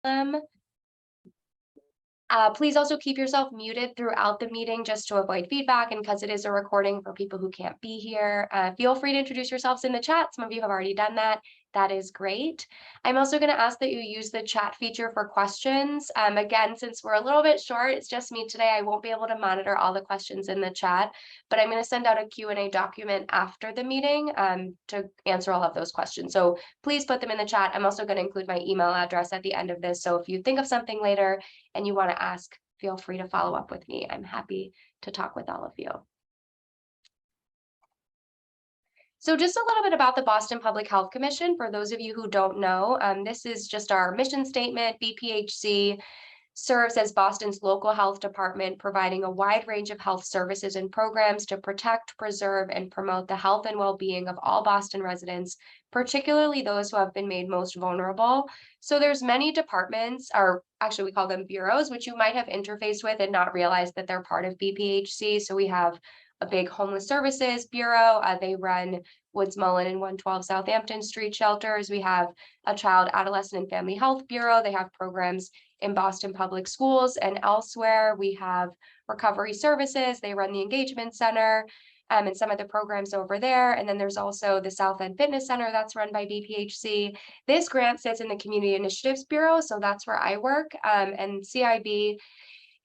them. Please also keep yourself muted throughout the meeting just to avoid feedback, and because it is a recording for people who can't be here. Feel free to introduce yourselves in the chat. Some of you have already done that. That is great. I'm also going to ask that you use the chat feature for questions. Again, since we're a little bit short, it's just me today, I won't be able to monitor all the questions in the chat, but I'm going to send out a Q&A document after the meeting to answer all of those questions. So please put them in the chat. I'm also going to include my email address at the end of this. So if you think of something later and you want to ask, feel free to follow up with me. I'm happy to talk with all of you. So just a little bit about the Boston Public Health Commission, for those of you who don't know, this is just our mission statement. BPHC serves as Boston's local health department, providing a wide range of health services and programs to protect, preserve, and promote the health and well-being of all Boston residents, particularly those who have been made most vulnerable. So there's many departments, or actually we call them bureaus, which you might have interfaced with and not realized that they're part of BPHC. So we have a big homeless services bureau. They run Woods Mullen and 112 Southampton Street shelters. We have a child, adolescent, and family health bureau. They have programs in Boston public schools and elsewhere. We have recovery services. They run the engagement center and some of the programs over there. And then there's also the South End Fitness Center that's run by BPHC. This grant sits in the Community Initiatives Bureau, so that's where I work. And CIB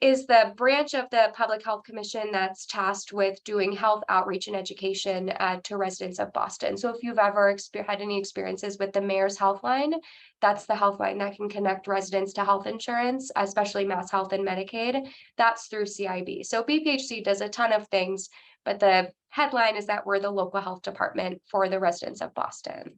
is the branch of the Public Health Commission that's tasked with doing health outreach and education to residents of Boston. So if you've ever had any experiences with the Mayor's Health Line, that's the health line that can connect residents to health insurance, especially Mass Health and Medicaid. That's through CIB. So BPHC does a ton of things, but the headline is that we're the local health department for the residents of Boston.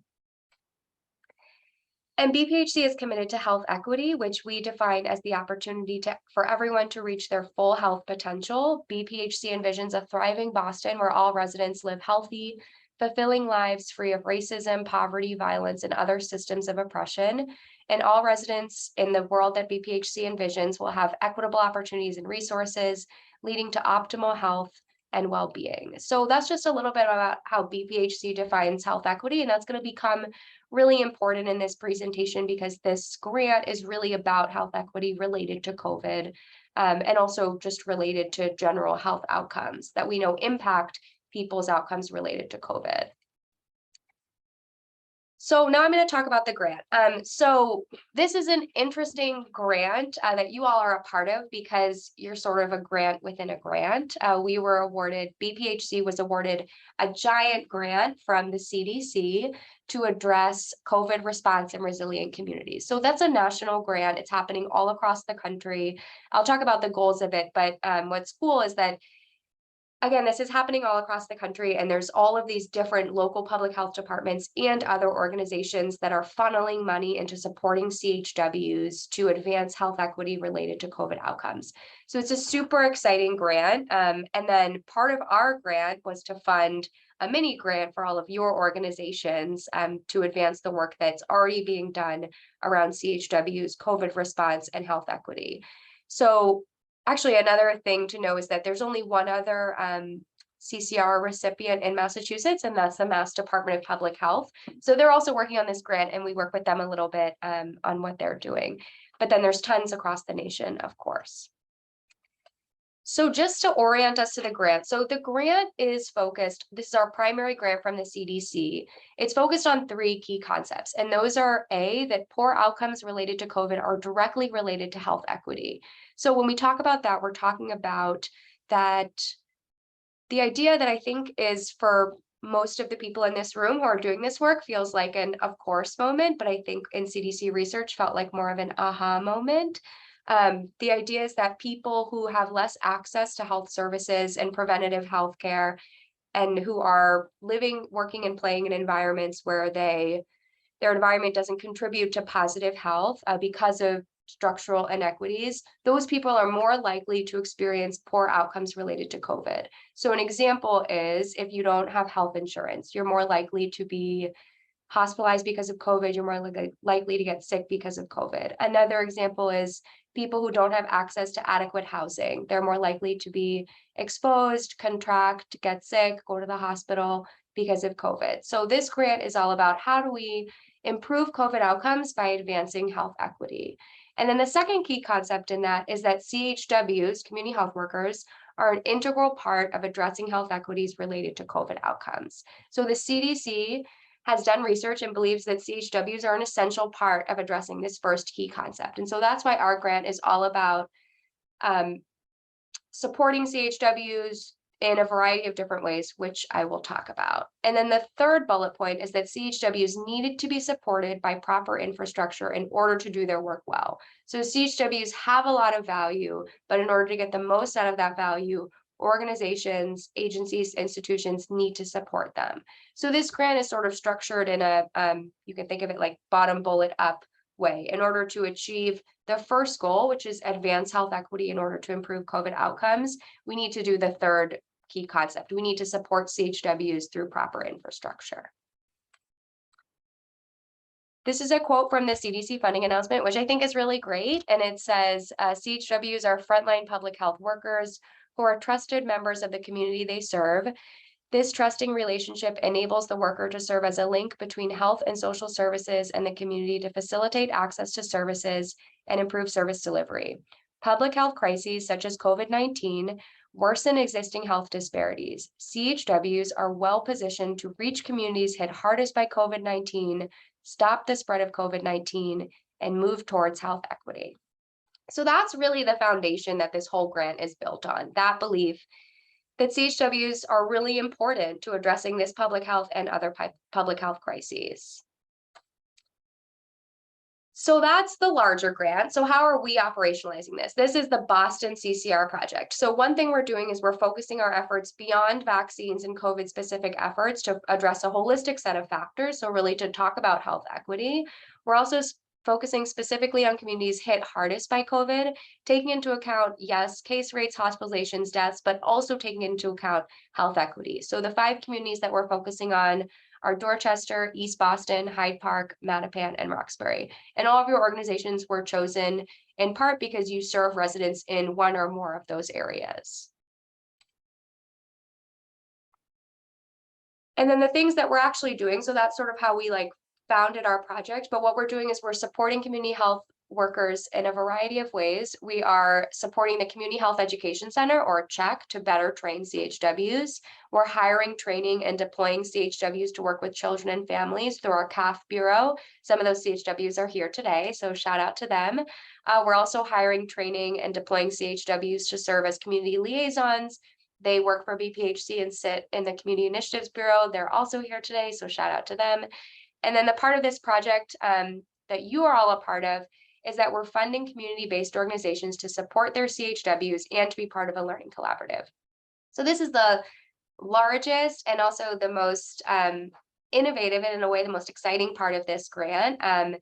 And BPHC is committed to health equity, which we define as the opportunity for everyone to reach their full health potential. BPHC envisions a thriving Boston where all residents live healthy, fulfilling lives free of racism, poverty, violence, and other systems of oppression. And all residents in the world that BPHC envisions will have equitable opportunities and resources, leading to optimal health and well-being. So that's just a little bit about how BPHC defines health equity, and that's going to become really important in this presentation because this grant is really about health equity related to COVID and also just related to general health outcomes that we know impact people's outcomes related to COVID. So now I'm going to talk about the grant. So this is an interesting grant that you all are a part of because you're sort of a grant within a grant. We were awarded, BPHC was awarded a giant grant from the CDC to address COVID response in resilient communities. So that's a national grant. It's happening all across the country. I'll talk about the goals of it, but what's cool is that again, this is happening all across the country, and there's all of these different local public health departments and other organizations that are funneling money into supporting CHWs to advance health equity related to COVID outcomes. So it's a super exciting grant. And then part of our grant was to fund a mini grant for all of your organizations to advance the work that's already being done around CHW's COVID response and health equity. So actually, another thing to know is that there's only one other CCR recipient in Massachusetts, and that's the Mass Department of Public Health. So they're also working on this grant, and we work with them a little bit on what they're doing. But then there's tons across the nation, of course. So just to orient us to the grant, so the grant is focused, this is our primary grant from the CDC. It's focused on 3 key concepts, and those are A, that poor outcomes related to COVID are directly related to health equity. So when we talk about that, we're talking about that the idea that I think is for most of the people in this room who are doing this work feels like an of course moment, but I think in CDC research felt like more of an aha moment. The idea is that people who have less access to health services and preventative health care and who are living, working, and playing in environments where their environment doesn't contribute to positive health because of structural inequities, those people are more likely to experience poor outcomes related to COVID. So an example is if you don't have health insurance, you're more likely to be hospitalized because of COVID, you're more likely to get sick because of COVID. Another example is people who don't have access to adequate housing. They're more likely to be exposed, contract, get sick, go to the hospital because of COVID. So this grant is all about how do we improve COVID outcomes by advancing health equity. And then the second key concept in that is that CHWs, community health workers, are an integral part of addressing health equities related to COVID outcomes. So the CDC has done research and believes that CHWs are an essential part of addressing this first key concept. And so that's why our grant is all about supporting CHWs in a variety of different ways, which I will talk about. And then the third bullet point is that CHWs needed to be supported by proper infrastructure in order to do their work well. So CHWs have a lot of value, but in order to get the most out of that value, organizations, agencies, institutions need to support them. So this grant is sort of structured in a, you can think of it like bottom bullet up way in order to achieve the first goal, which is advance health equity in order to improve COVID outcomes. We need to do the third key concept. We need to support CHWs through proper infrastructure. This is a quote from the CDC funding announcement, which I think is really great. And it says, CHWs are frontline public health workers who are trusted members of the community they serve. This trusting relationship enables the worker to serve as a link between health and social services and the community to facilitate access to services and improve service delivery. Public health crises such as COVID-19 worsen existing health disparities. CHWs are well positioned to reach communities hit hardest by COVID-19, stop the spread of COVID-19, and move towards health equity. So that's really the foundation that this whole grant is built on, that belief that CHWs are really important to addressing this public health and other public health crises. So that's the larger grant. So how are we operationalizing this? This is the Boston CCR project. So one thing we're doing is we're focusing our efforts beyond vaccines and COVID specific efforts to address a holistic set of factors. So really to talk about health equity. We're also focusing specifically on communities hit hardest by COVID, taking into account, yes, case rates, hospitalizations, deaths, but also taking into account health equity. So the 5 communities that we're focusing on are Dorchester, East Boston, Hyde Park, Mattapan, and Roxbury. And all of your organizations were chosen in part because you serve residents in one or more of those areas. And then the things that we're actually doing, so that's sort of how we founded our project, but what we're doing is we're supporting community health workers in a variety of ways. We are supporting the Community Health Education Center, or CHEC, to better train CHWs. We're hiring, training, and deploying CHWs to work with children and families through our CAF Bureau. Some of those CHWs are here today, so shout out to them. We're also hiring, training, and deploying CHWs to serve as community liaisons. They work for BPHC and sit in the Community Initiatives Bureau. They're also here today, so shout out to them. And then the part of this project that you are all a part of is that we're funding community-based organizations to support their CHWs and to be part of a learning collaborative. So this is the largest and also the most innovative and in a way the most exciting part of this grant. And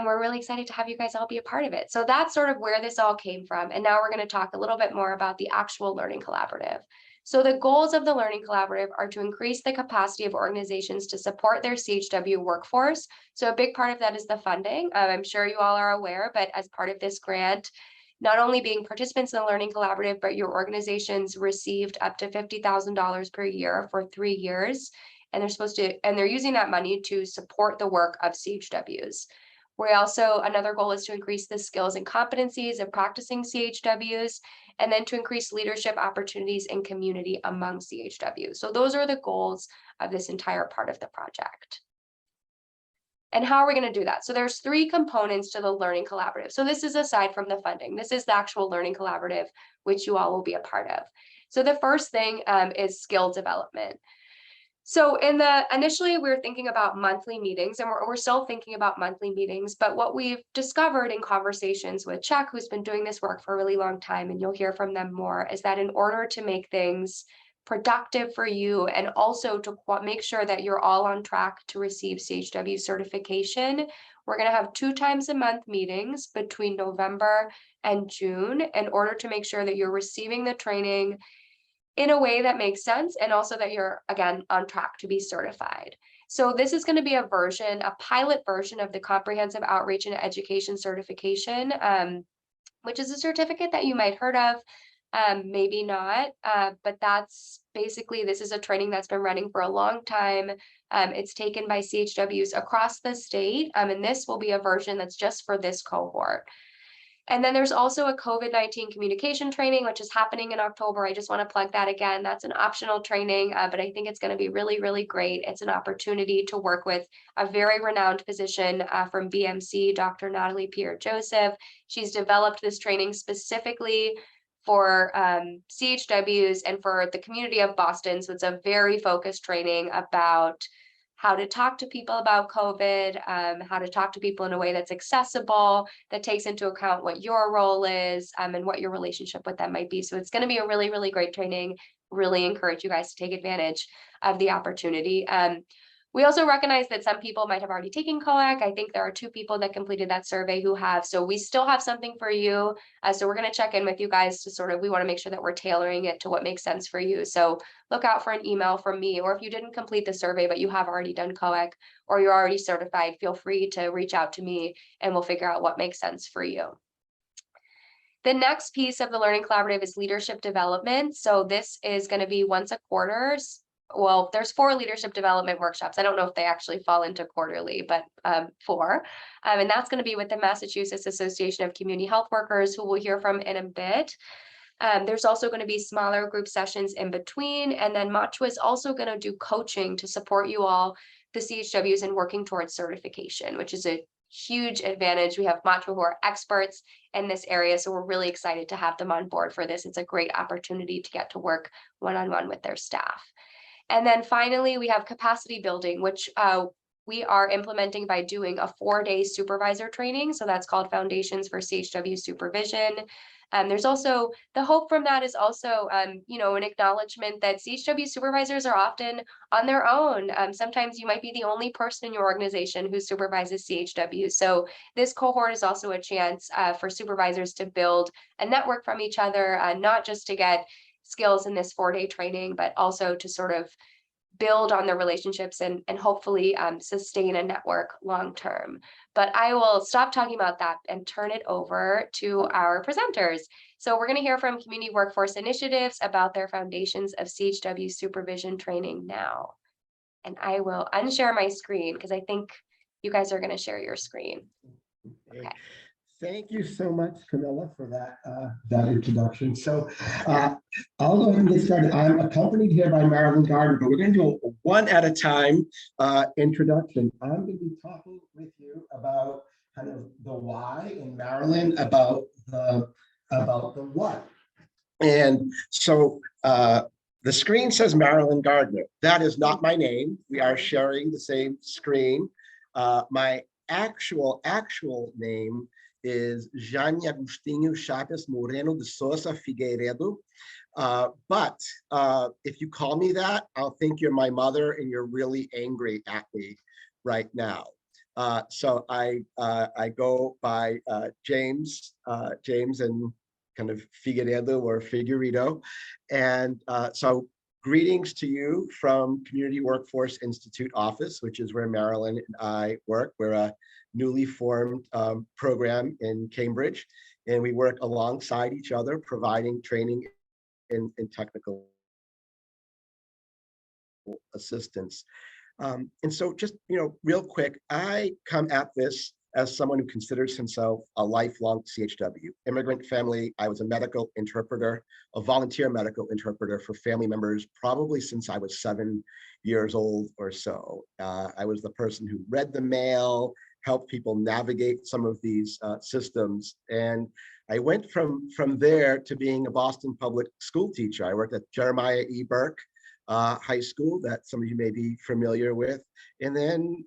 we're really excited to have you guys all be a part of it. So that's sort of where this all came from. And now we're going to talk a little bit more about the actual learning collaborative. So the goals of the Learning Collaborative are to increase the capacity of organizations to support their CHW workforce. So a big part of that is the funding. I'm sure you all are aware, but as part of this grant, not only being participants in the Learning Collaborative, but your organizations received up to $50,000 per year for 3 years. And they're using that money to support the work of CHWs. We also, another goal is to increase the skills and competencies of practicing CHWs, and then to increase leadership opportunities in community among CHWs. So those are the goals of this entire part of the project. And how are we going to do that? So there's 3 components to the Learning Collaborative. So this is aside from the funding. This is the actual Learning Collaborative, which you all will be a part of. So the first thing is skill development. So initially we were thinking about monthly meetings, and we're still thinking about monthly meetings, but what we've discovered in conversations with CHEC, who's been doing this work for a really long time, and you'll hear from them more, is that in order to make things productive for you and also to make sure that you're all on track to receive CHW certification, we're going to have 2 times a month meetings between November and June in order to make sure that you're receiving the training in a way that makes sense, and also that you're, again, on track to be certified. So this is going to be a pilot version of the Comprehensive Outreach and Education Certification, which is a certificate that you might heard of, maybe not, but that's basically, this is a training that's been running for a long time. It's taken by CHWs across the state, and this will be a version that's just for this cohort. And then there's also a COVID-19 communication training, which is happening in October. I just want to plug that again. That's an optional training, but I think it's going to be really, really great. It's an opportunity to work with a very renowned physician from BMC, Dr. Natalie Pierre-Joseph. She's developed this training specifically for CHWs and for the community of Boston. So it's a very focused training about how to talk to people about COVID, how to talk to people in a way that's accessible, that takes into account what your role is, and what your relationship with them might be. So it's going to be a really, really great training. Really encourage you guys to take advantage of the opportunity. We also recognize that some people might have already taken COAC. I think there are 2 people that completed that survey who have, so we still have something for you. So we're going to check in with you guys to we want to make sure that we're tailoring it to what makes sense for you. So look out for an email from me, or if you didn't complete the survey, but you have already done COAC or you're already certified, feel free to reach out to me and we'll figure out what makes sense for you. The next piece of the Learning Collaborative is leadership development. So this is going to be once a quarter. Well, there's 4 leadership development workshops. I don't know if they actually fall into quarterly, but 4. And that's going to be with the Massachusetts Association of Community Health Workers, who we'll hear from in a bit. There's also going to be smaller group sessions in between. And then Machwa is also going to do coaching to support you all, the CHWs, in working towards certification, which is a huge advantage. We have Machwa who are experts in this area, so we're really excited to have them on board for this. It's a great opportunity to get to work one-on-one with their staff. And then finally, we have capacity building, which we are implementing by doing a 4-day supervisor training. So that's called Foundations for CHW Supervision. There's also the hope from that is also, an acknowledgement that CHW supervisors are often on their own. Sometimes you might be the only person in your organization who supervises CHW. So this cohort is also a chance for supervisors to build a network from each other, not just to get skills in this 4-day training, but also to sort of build on their relationships and hopefully sustain a network long term. But I will stop talking about that and turn it over to our presenters. So we're going to hear from Community Workforce Initiatives about their Foundations of CHW Supervision training now. And I will unshare my screen because I think you guys are going to share your screen. Okay. Thank you so much, Camilla, for that introduction. So I'll go ahead and get started. I'm accompanied here by Marilyn Gardner, but we're going to do a one at a time introduction. I'm going to be talking with you about kind of the why, and Marilyn about the what. And so the screen says Marilyn Gardner. That is not my name. We are sharing the same screen. My actual name is Jane Agostinho Chagas Moreno de Souza Figueiredo. But if you call me that, I'll think you're my mother and you're really angry at me right now. So I go by James and kind of Figueiredo or Figueiredo. And so greetings to you from Community Workforce Institute office, which is where Marilyn and I work. We're a newly formed program in Cambridge, and we work alongside each other, providing training in technical assistance. And so just, real quick, I come at this as someone who considers himself a lifelong CHW immigrant family. I was a medical interpreter, a volunteer medical interpreter for family members, probably since I was 7 years old or so. I was the person who read the mail, helped people navigate some of these systems. And I went from there to being a Boston public school teacher. I worked at Jeremiah E. Burke High School, that some of you may be familiar with. And then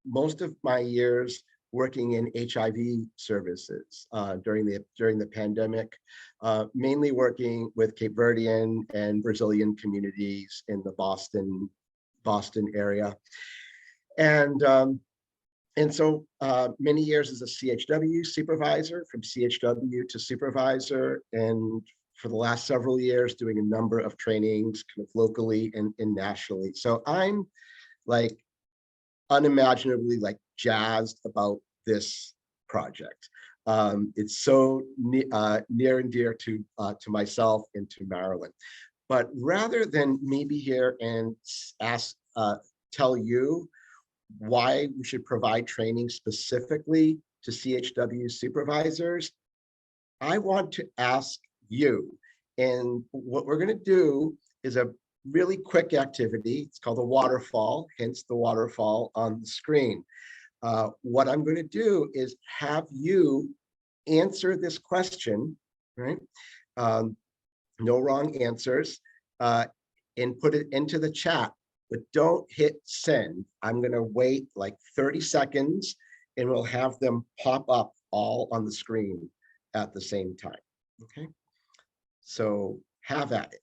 most of my years working in HIV services during the pandemic, mainly working with Cape Verdean and Brazilian communities in the Boston area. And so many years as a CHW supervisor, from CHW to supervisor, and for the last several years doing a number of trainings kind of locally and nationally. So I'm like unimaginably like jazzed about this project. It's so near and dear to myself and to Marilyn. But rather than me be here and tell you why we should provide training specifically to CHW supervisors, I want to ask you. And what we're going to do is a really quick activity. It's called a waterfall, hence the waterfall on the screen. What I'm going to do is have you answer this question, right? No wrong answers, and put it into the chat, but don't hit send. I'm going to wait like 30 seconds and we'll have them pop up all on the screen at the same time. Okay, so have at it.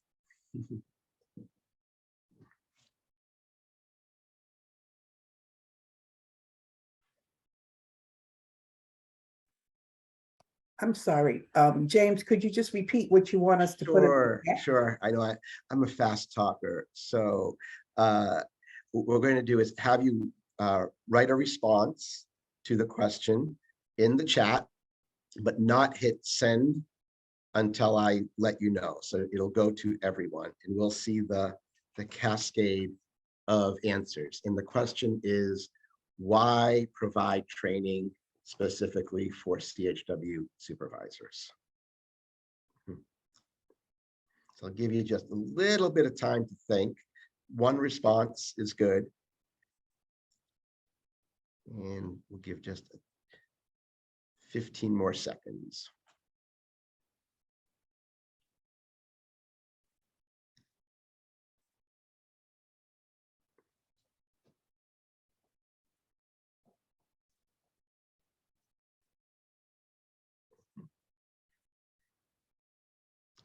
I'm sorry, James, could you just repeat what you want us to put in the chat? Sure. I know I'm a fast talker. So what we're going to do is have you write a response to the question in the chat, but not hit send until I let you know. So it'll go to everyone and we'll see the cascade of answers. And the question is, why provide training specifically for CHW supervisors? So I'll give you just a little bit of time to think. One response is good. And we'll give just 15 more seconds.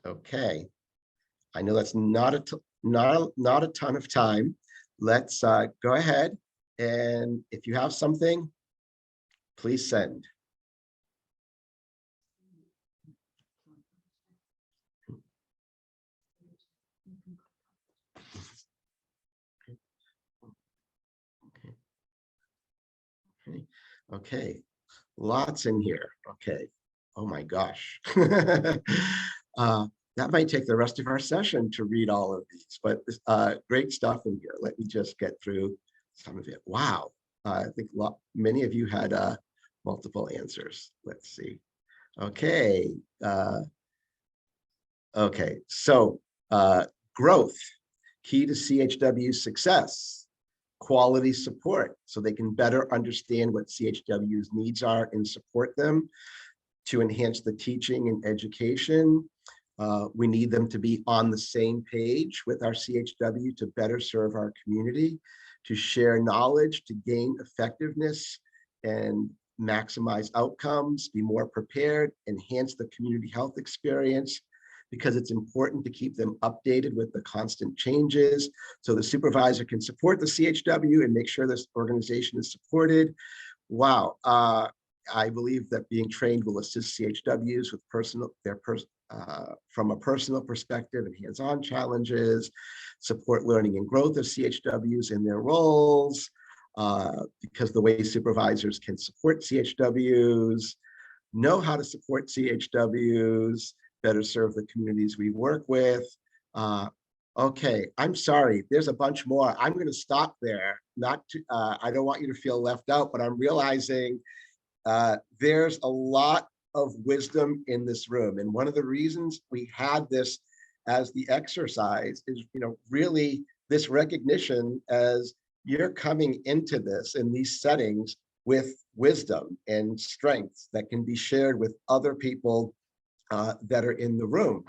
Okay, I know that's not a ton of time. Let's go ahead, and if you have something, please send. Okay, lots in here. Okay, oh my gosh. That might take the rest of our session to read all of these, but great stuff in here. Let me just get through some of it. Wow, I think many of you had multiple answers. Let's see. Okay, okay, so growth, key to CHW success, quality support, so they can better understand what CHW's needs are and support them to enhance the teaching and education. We need them to be on the same page with our CHW to better serve our community, to share knowledge, to gain effectiveness and maximize outcomes, be more prepared, enhance the community health experience, because it's important to keep them updated with the constant changes so the supervisor can support the CHW and make sure this organization is supported. Wow. I believe that being trained will assist CHWs with from a personal perspective and hands-on challenges, support learning and growth of CHWs in their roles, because the way supervisors can support CHWs, know how to support CHWs, better serve the communities we work with. Okay, I'm sorry, there's a bunch more. I'm going to stop there. I don't want you to feel left out, but I'm realizing there's a lot of wisdom in this room. And one of the reasons we had this as the exercise is, really this recognition as you're coming into this in these settings with wisdom and strengths that can be shared with other people that are in the room.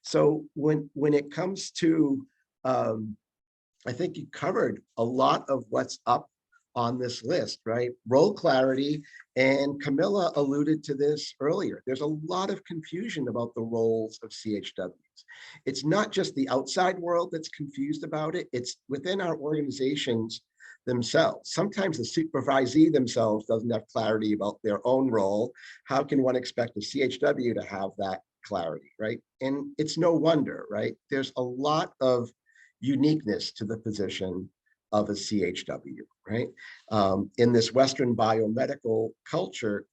So when it comes to, I think you covered a lot of what's up on this list, right? Role clarity, and Camilla alluded to this earlier. There's a lot of confusion about the roles of CHWs. It's not just the outside world that's confused about it, it's within our organizations themselves. Sometimes the supervisee themselves doesn't have clarity about their own role. How can one expect a CHW to have that clarity, right? And it's no wonder, right? There's a lot of uniqueness to the position of a CHW, right? In this Western biomedical culture,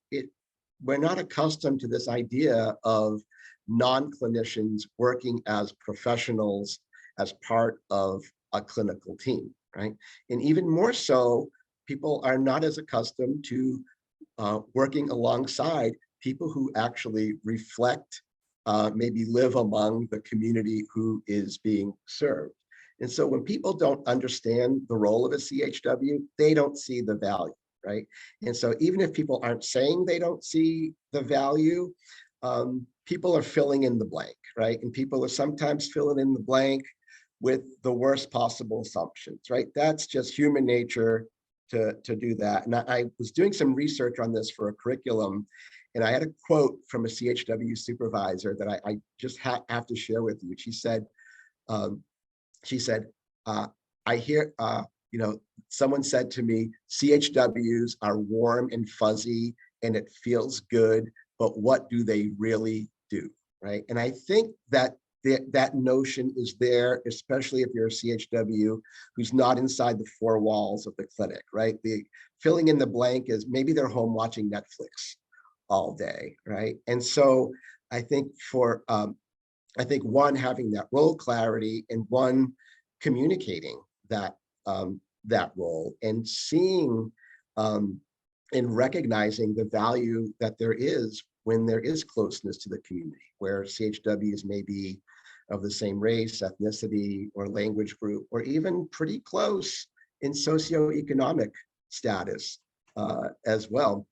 we're not accustomed to this idea of non-clinicians working as professionals as part of a clinical team, right? And even more so, people are not as accustomed to working alongside people who actually reflect, maybe live among the community who is being served. And so when people don't understand the role of a CHW, they don't see the value, right? And so even if people aren't saying they don't see the value, people are filling in the blank, right? And people are sometimes filling in the blank with the worst possible assumptions, right? That's just human nature to do that. And I was doing some research on this for a curriculum, and I had a quote from a CHW supervisor that I just have to share with you. She said, I hear, someone said to me, CHWs are warm and fuzzy and it feels good, but what do they really do, right? And I think that that notion is there, especially if you're a CHW who's not inside the four walls of the clinic, right? The filling in the blank is maybe they're home watching Netflix all day, right? And so I think one, having that role clarity, and one, communicating that that role, and seeing and recognizing the value that there is when there is closeness to the community, where CHWs may be of the same race, ethnicity, or language group, or even pretty close in socioeconomic status as well.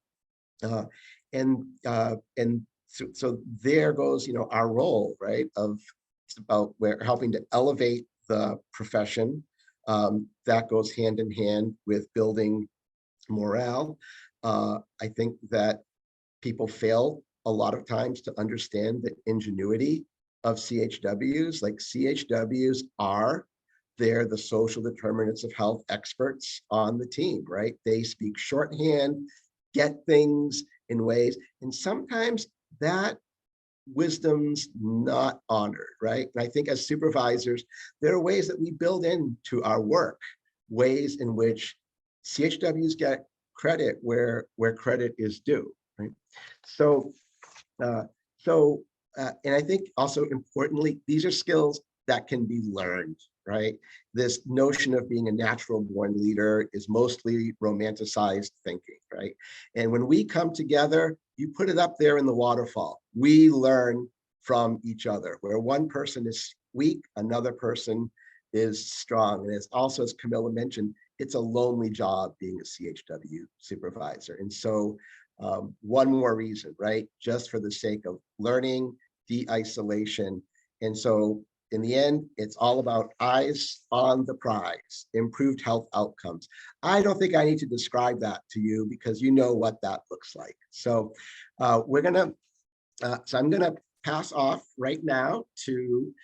And so there goes, our role, right? It's about helping to elevate the profession. That goes hand in hand with building morale. I think that people fail a lot of times to understand the ingenuity of CHWs. Like, CHWs they're the social determinants of health experts on the team, right? They speak shorthand, get things in ways, and sometimes that wisdom's not honored, right? And I think as supervisors, there are ways that we build into our work, ways in which CHWs get credit where credit is due, right? So, and I think also importantly, these are skills that can be learned, right? This notion of being a natural born leader is mostly romanticized thinking, right? And when we come together, you put it up there in the waterfall. We learn from each other. Where one person is weak, another person is strong. And it's also, as Camilla mentioned, it's a lonely job being a CHW supervisor. And so one more reason, right? Just for the sake of learning, de-isolation. And so in the end, it's all about eyes on the prize, improved health outcomes. I don't think I need to describe that to you because you know what that looks like. So I'm gonna pass off right now to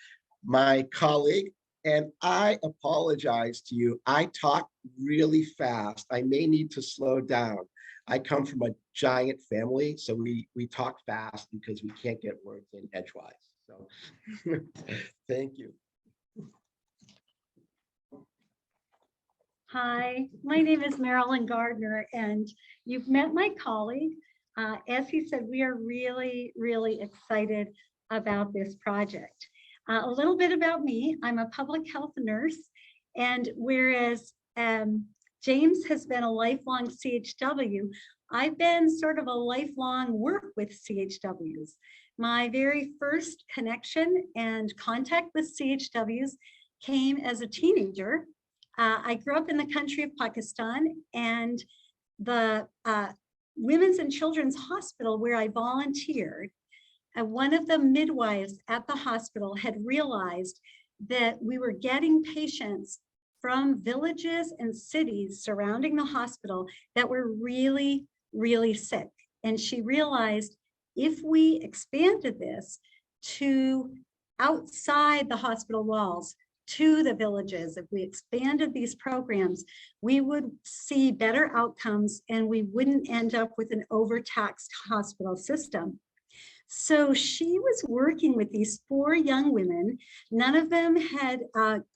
my colleague, and I apologize to you. I talk really fast. I may need to slow down. I come from a giant family, so we talk fast because we can't get words in edgewise. So thank you. Hi, my name is Marilyn Gardner, and you've met my colleague. As he said, we are really, really excited about this project. A little bit about me, I'm a public health nurse, and whereas James has been a lifelong CHW, I've been sort of a lifelong work with CHWs. My very first connection and contact with CHWs came as a teenager. I grew up in the country of Pakistan, and the Women's and Children's Hospital where I volunteered, one of the midwives at the hospital had realized that we were getting patients from villages and cities surrounding the hospital that were really, really sick. And she realized if we expanded this to outside the hospital walls, to the villages, if we expanded these programs, we would see better outcomes and we wouldn't end up with an overtaxed hospital system. So she was working with these 4 young women. None of them had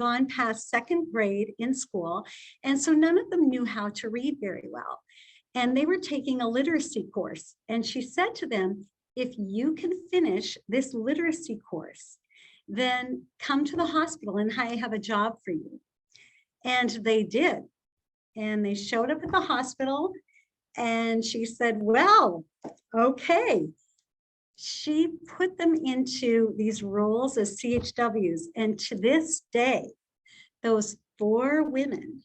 gone past 2nd grade in school. And so none of them knew how to read very well. And they were taking a literacy course. And she said to them, if you can finish this literacy course, then come to the hospital and I have a job for you. And they did. And they showed up at the hospital and she said, well, okay. She put them into these roles as CHWs. And to this day, those 4 women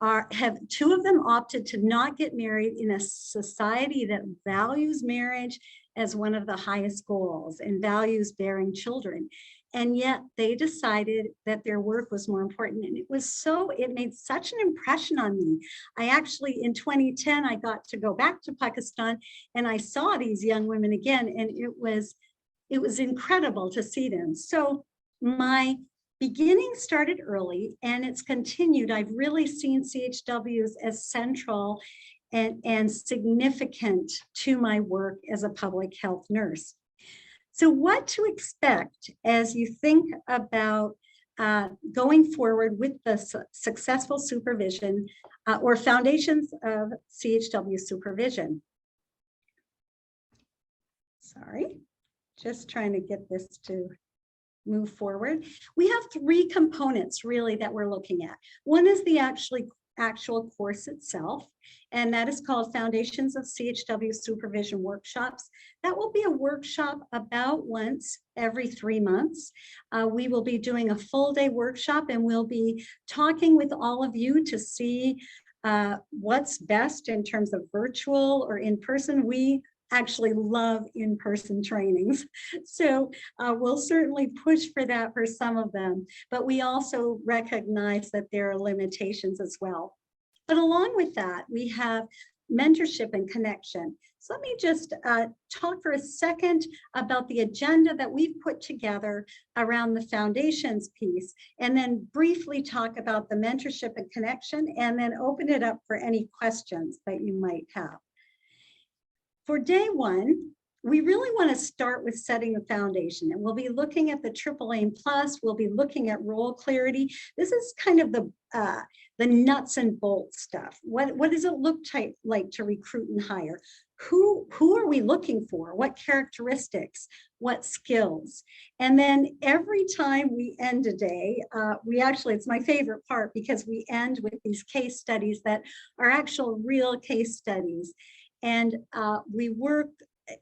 have 2 of them opted to not get married in a society that values marriage as one of the highest goals and values bearing children. And yet they decided that their work was more important. And it made such an impression on me. I actually, in 2010, I got to go back to Pakistan and I saw these young women again, and it was incredible to see them. So my beginning started early and it's continued. I've really seen CHWs as central and significant to my work as a public health nurse. So what to expect as you think about going forward with the successful supervision or foundations of CHW supervision. Sorry, just trying to get this to move forward. We have 3 components really that we're looking at. One is the actual course itself, and that is called Foundations of CHW Supervision Workshops. That will be a workshop about once every 3 months. We will be doing a full day workshop and we'll be talking with all of you to see what's best in terms of virtual or in person. We actually love in-person trainings. So we'll certainly push for that for some of them, but we also recognize that there are limitations as well. But along with that, we have mentorship and connection. So let me just talk for a second about the agenda that we've put together around the foundations piece, and then briefly talk about the mentorship and connection, and then open it up for any questions that you might have. For day 1, we really want to start with setting a foundation, and we'll be looking at the AAA+, we'll be looking at role clarity. This is kind of the nuts and bolts stuff. What does it look like to recruit and hire? Who are we looking for? What characteristics? What skills? And then every time we end a day, it's my favorite part because we end with these case studies that are actual real case studies. And we work,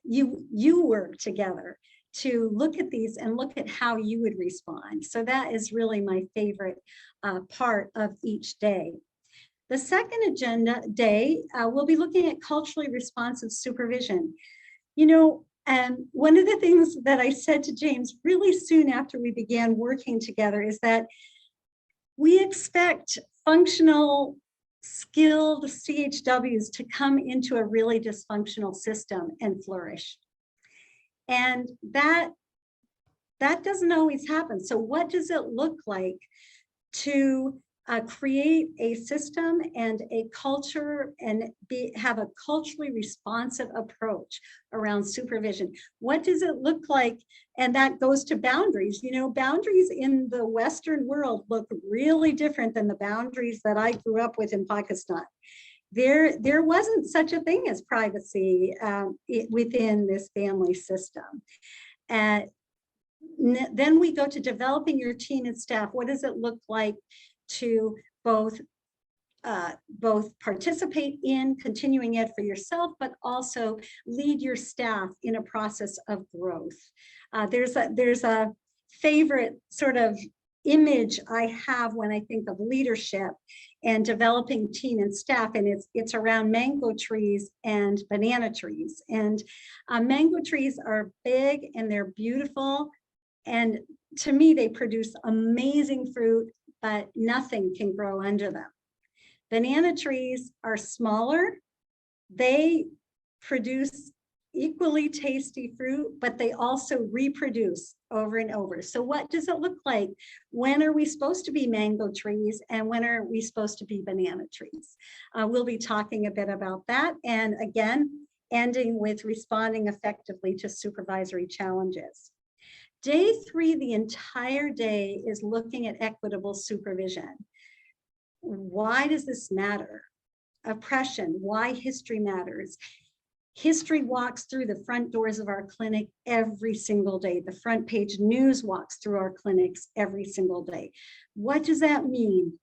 you work together to look at these and look at how you would respond. So that is really my favorite part of each day. The second agenda day, we'll be looking at culturally responsive supervision. You know, one of the things that I said to James really soon after we began working together is that we expect functional, skilled CHWs to come into a really dysfunctional system and flourish. And that doesn't always happen. So what does it look like to create a system and a culture and have a culturally responsive approach around supervision? What does it look like? And that goes to boundaries. You know, boundaries in the Western world look really different than the boundaries that I grew up with in Pakistan. There wasn't such a thing as privacy within this family system. And then we go to developing your team and staff. What does it look like to both participate in continuing ed for yourself, but also lead your staff in a process of growth? There's a favorite sort of image I have when I think of leadership and developing team and staff, and it's around mango trees and banana trees. And mango trees are big and they're beautiful, and to me they produce amazing fruit, but nothing can grow under them. Banana trees are smaller. They produce equally tasty fruit, but they also reproduce over and over. So what does it look like? When are we supposed to be mango trees and when are we supposed to be banana trees? We'll be talking a bit about that. And again, ending with responding effectively to supervisory challenges. Day 3, the entire day is looking at equitable supervision. Why does this matter? Oppression, why history matters. History walks through the front doors of our clinic every single day. The front page news walks through our clinics every single day. What does that mean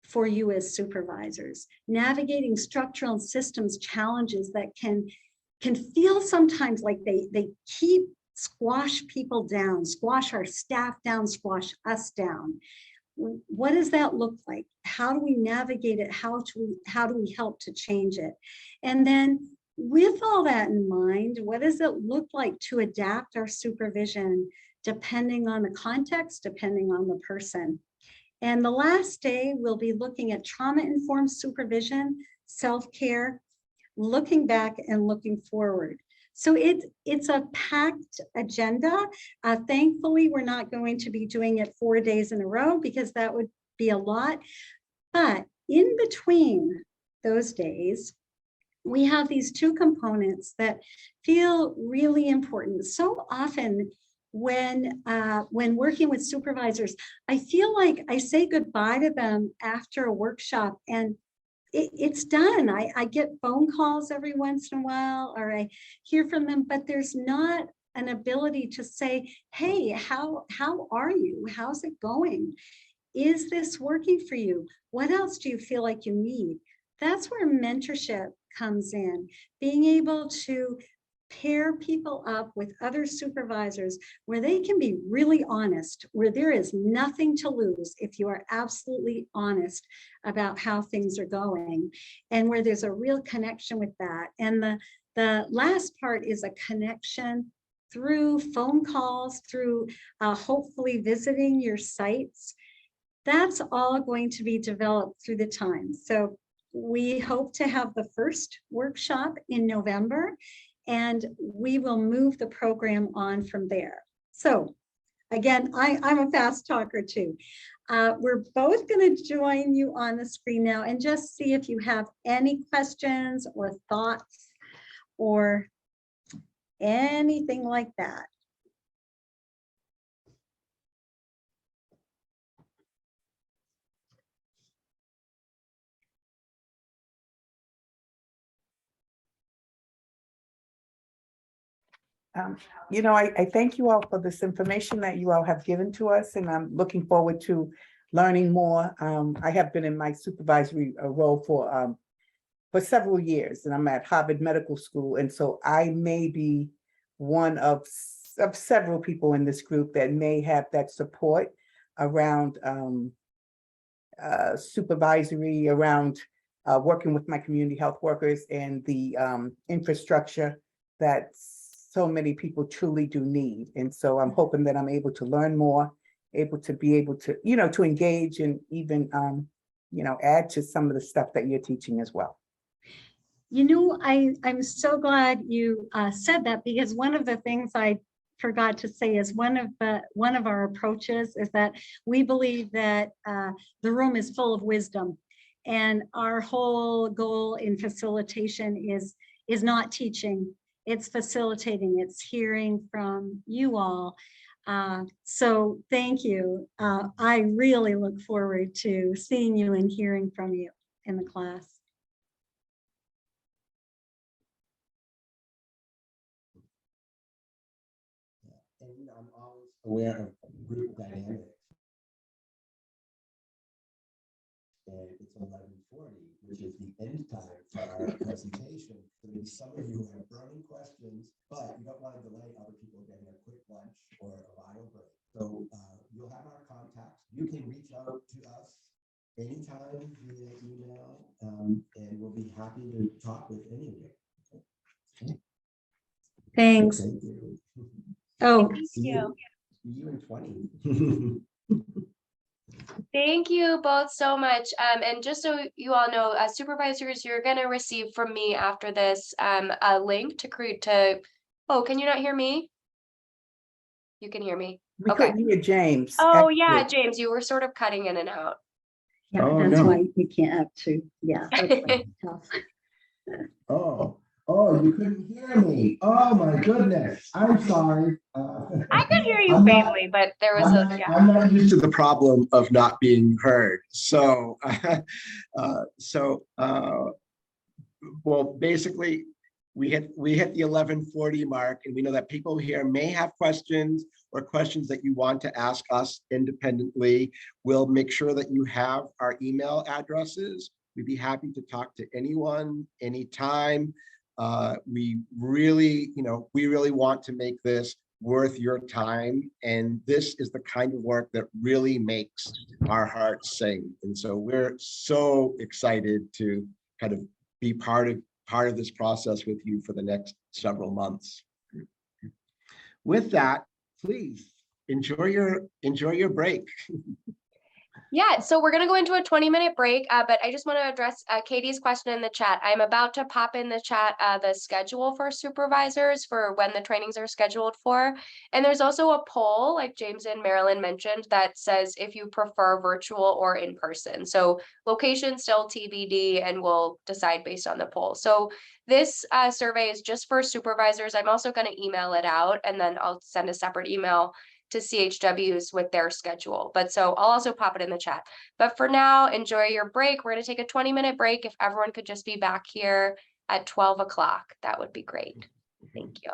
for you as supervisors? Navigating structural and systems challenges that can feel sometimes like they keep squash people down, squash our staff down, squash us down. What does that look like? How do we navigate it? How do we help to change it? And then with all that in mind, what does it look like to adapt our supervision depending on the context, depending on the person? And the last day, we'll be looking at trauma-informed supervision, self-care, looking back and looking forward. So it's a packed agenda. Thankfully, we're not going to be doing it 4 days in a row because that would be a lot. But in between those days, we have these two components that feel really important. So often when working with supervisors, I feel like I say goodbye to them after a workshop and it's done. I get phone calls every once in a while, or I hear from them, but there's not an ability to say, hey, how are you? How's it going? Is this working for you? What else do you feel like you need? That's where mentorship comes in, being able to pair people up with other supervisors where they can be really honest, where there is nothing to lose if you are absolutely honest about how things are going, and where there's a real connection with that. And the last part is a connection through phone calls, through hopefully visiting your sites. That's all going to be developed through the time. So we hope to have the first workshop in November, and we will move the program on from there. So again, I'm a fast talker too. We're both going to join you on the screen now and just see if you have any questions or thoughts or anything like that. I thank you all for this information that you all have given to us, and I'm looking forward to learning more. I have been in my supervisory role for several years, and I'm at Harvard Medical School, and so I may be one of several people in this group that may have that support around supervisory, around working with my community health workers and the infrastructure that so many people truly do need. And so I'm hoping that I'm able to learn more, able to to engage and even, add to some of the stuff that you're teaching as well. I'm so glad you said that, because one of the things I forgot to say is one of our approaches is that we believe that the room is full of wisdom, and our whole goal in facilitation is not teaching, it's facilitating, it's hearing from you all. So thank you. I really look forward to seeing you and hearing from you in the class. And I'm always aware of group dynamics. And it's 11:40, which is the end time for our presentation. So maybe some of you have burning questions, but you don't want to delay other people getting a quick lunch or a bio break. So you'll have our contacts. You can reach out to us anytime via email, and we'll be happy to talk with any of you. Okay. Thanks. Thank you. Oh, See you in 20. Thank you both so much. And just so you all know, supervisors, you're going to receive from me after this a link to create oh, can you not hear me? You can hear me. We Okay. couldn't hear James. Oh, yeah, James, you were sort of cutting in and out. yeah, Oh, that's no. why you can't have two. Yeah, that's why it's tough. Oh, you couldn't hear me. Oh, my goodness. I'm sorry. I could hear you I'm not- faintly, but there was I'm not used to the problem of not being heard. So, well, basically, we hit the 11:40 mark, and we know that people here may have questions or questions that you want to ask us independently. We'll make sure that you have our email addresses. We'd be happy to talk to anyone, anytime. We really, we really want to make this worth your time. And this is the kind of work that really makes our hearts sing. And so we're so excited to kind of be part of this process with you for the next several months. With that, please enjoy your break. Yeah, so we're gonna go into a 20-minute break, but I just want to address Katie's question in the chat. I'm about to pop in the chat the schedule for supervisors for when the trainings are scheduled for. And there's also a poll, like James and Marilyn mentioned, that says if you prefer virtual or in person. So location still TBD, and we'll decide based on the poll. So this survey is just for supervisors. I'm also going to email it out, and then I'll send a separate email to CHWs with their schedule. But so I'll also pop it in the chat. But for now, enjoy your break. We're going to take a 20-minute break. If everyone could just be back here at 12 o'clock, that would be great. Thank you.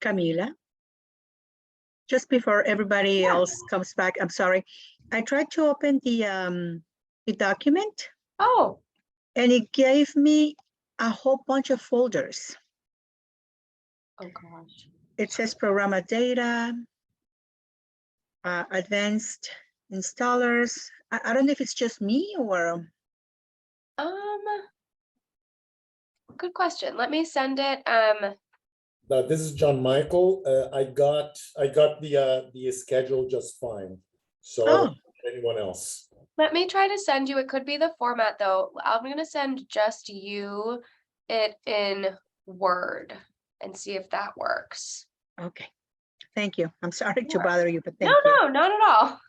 Camila. Just before everybody else comes back, I'm sorry. I tried to open the document Oh, and it gave me a whole bunch of folders. oh gosh. It says Programa Data, Advanced Installers. I don't know if it's just me or. Good question. Let me send it. This is John Michael. I got the schedule just fine. So Oh. anyone else? Let me try to send you, it could be the format though. I'm gonna send just you it in Word and see if that works. Okay, thank you. I'm sorry to Sure. bother you, but thank No, you. no, not at all.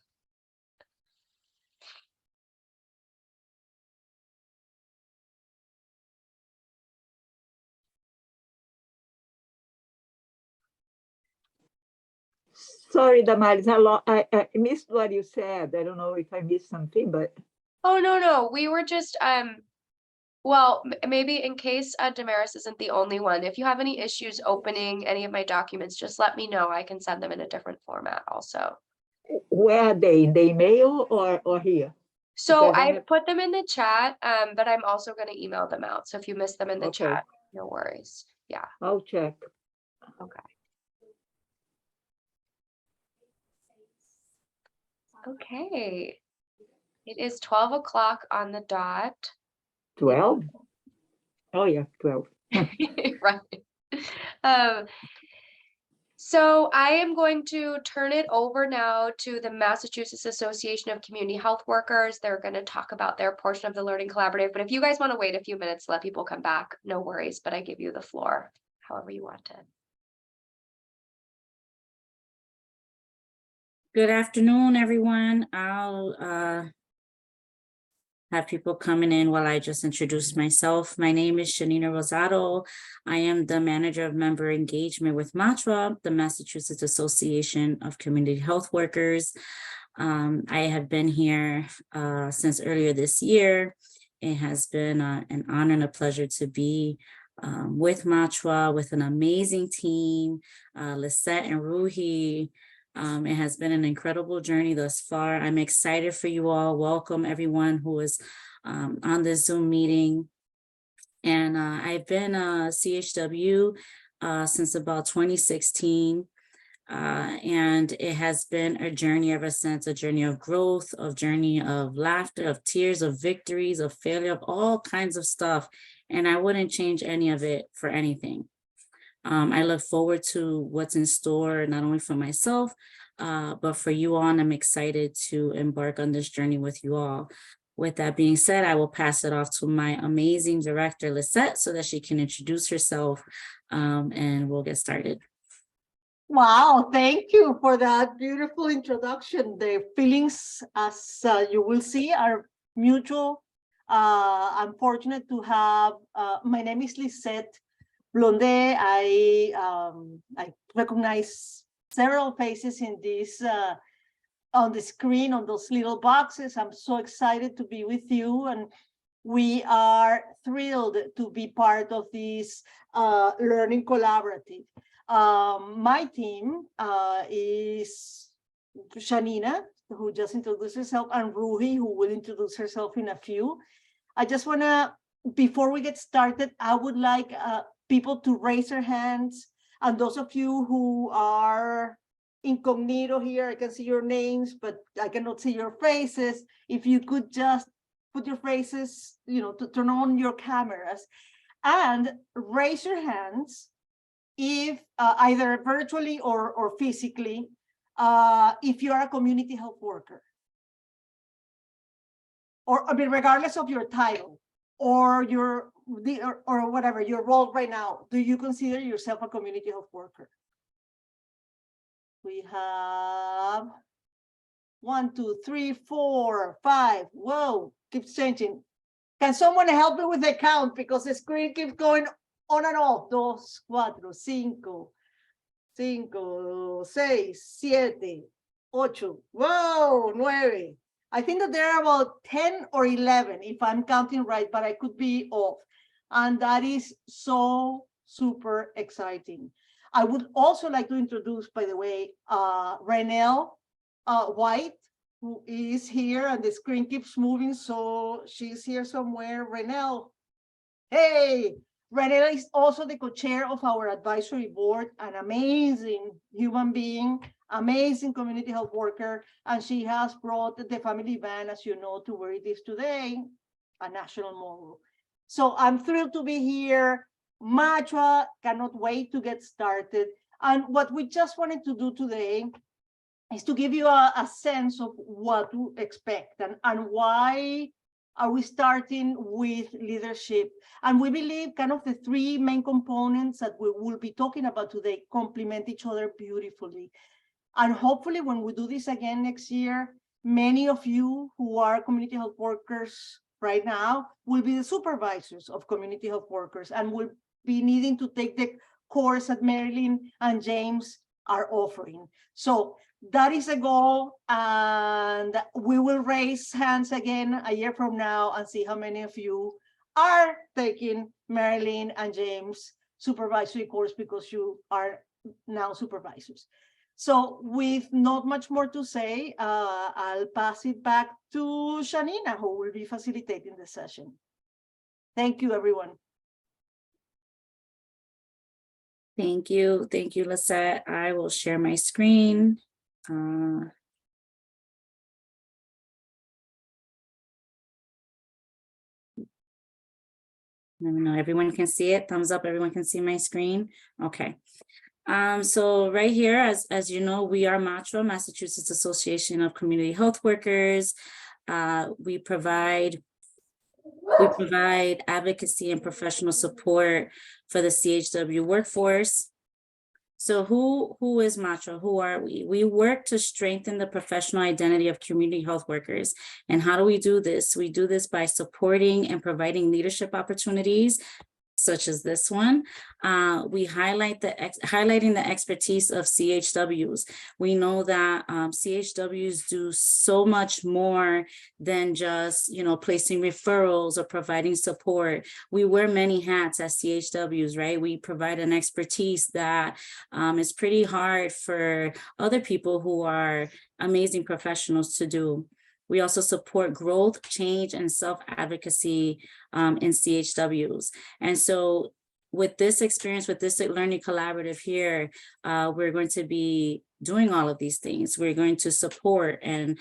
Sorry, Damaris, I missed what you said. I don't know if I missed something, but Oh, no, we were just, well, maybe in case Damaris isn't the only one, if you have any issues opening any of my documents, just let me know. I can send them in a different format also. where are they? In the email or here? So Because I I have- put them in the chat, but I'm also gonna email them out. So if you miss them in the Okay. chat, no worries. Yeah, I'll check. okay. Okay. It is 12 o'clock on the dot. 12? Oh, yeah, 12. Right. Um, so I am going to turn it over now to the Massachusetts Association of Community Health Workers. They're going to talk about their portion of the Learning Collaborative. But if you guys want to wait a few minutes to let people come back, no worries. But I give you the floor however you want to. Good afternoon, everyone. I'll have people coming in while I just introduce myself. My name is Shanina Rosado. I am the Manager of Member Engagement with MATRA, the Massachusetts Association of Community Health Workers. I have been here since earlier this year. It has been an honor and a pleasure to be with MATRA, with an amazing team, Lisette and Ruhi. It has been an incredible journey thus far. I'm excited for you all. Welcome everyone who is on this Zoom meeting. And I've been a CHW since about 2016. And it has been a journey ever since, a journey of growth, a journey of laughter, of tears, of victories, of failure, of all kinds of stuff. And I wouldn't change any of it for anything. I look forward to what's in store, not only for myself, but for you all, and I'm excited to embark on this journey with you all. With that being said, I will pass it off to my amazing director, Lisette, so that she can introduce herself, and we'll get started. Wow, thank you for that beautiful introduction. The feelings, as you will see, are mutual. I'm fortunate to have, my name is Lisette Blondet. I recognize several faces in this on the screen, on those little boxes. I'm so excited to be with you, and we are thrilled to be part of this learning collaborative. My team is Shanina, who just introduced herself, and Ruhi, who will introduce herself in a few. I just want to, before we get started, I would like people to raise their hands. And those of you who are incognito here, I can see your names, but I cannot see your faces. If you could just put your faces, to turn on your cameras and raise your hands if either virtually or physically, if you are a community health worker. Or, I mean, regardless of your title or or whatever your role right now, do you consider yourself a community health worker? We have 1, 2, 3, 4, 5. Whoa, keeps changing. Can someone help me with the count, because the screen keeps going on and off? 2, 4, 5, 5, 6, 7, 8. Whoa, 9. I think that there are about 10 or 11, if I'm counting right, but I could be off. And that is so super exciting. I would also like to introduce, by the way, Renelle White, who is here, and the screen keeps moving, so she's here somewhere. Renelle, hey! Renelle is also the co-chair of our advisory board, an amazing human being, amazing community health worker, and she has brought the family van, as you know, to where it is today, a national mogul. So I'm thrilled to be here. Matra cannot wait to get started. And what we just wanted to do today is to give you a sense of what to expect and why are we starting with leadership. And we believe kind of the three main components that we will be talking about today complement each other beautifully. And hopefully when we do this again next year, many of you who are community health workers right now will be the supervisors of community health workers and will be needing to take the course that Marilyn and James are offering. So that is a goal, and we will raise hands again a year from now and see how many of you are taking Marilyn and James supervisory course because you are now supervisors. So with not much more to say, I'll pass it back to Shanina, who will be facilitating the session. Thank you, everyone. Thank you, Lisette. I will share my screen. Let me know, everyone can see it. Thumbs up, everyone can see my screen. Okay. So right here, as you know, we are MATRA, Massachusetts Association of Community Health Workers. We provide advocacy and professional support for the CHW workforce. So who is MATRA? Who are we? We work to strengthen the professional identity of community health workers. And how do we do this? We do this by supporting and leadership opportunities, such as this one. We highlighting the expertise of CHWs. We know that CHWs do so much more than just, placing referrals or providing support. We wear many hats as CHWs, right? We provide an expertise that is pretty hard for other people who are amazing professionals to do. We also support growth, change, and self-advocacy in CHWs. And so with this experience, with this learning collaborative here, we're going to be doing all of these things. We're going to support, and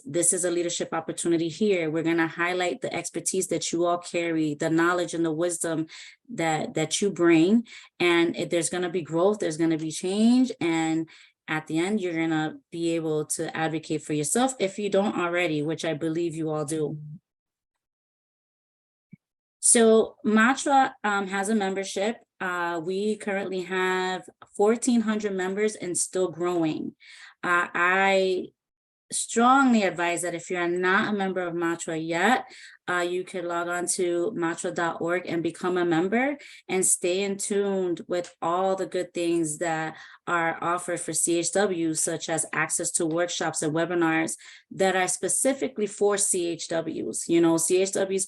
this is a leadership opportunity here. We're going to highlight the expertise that you all carry, the knowledge and the wisdom that you bring. And if there's going to be growth, there's going to be change, and at the end, you're going to be able to advocate for yourself if you don't already, which I believe you all do. So MATRA has a membership. We currently have 1,400 members and still growing. I strongly advise that if you're not a member of MATRA yet, you can log on to matra.org and become a member and stay in tuned with all the good things that are offered for CHWs, such as access to workshops and webinars that are specifically for CHWs. CHWs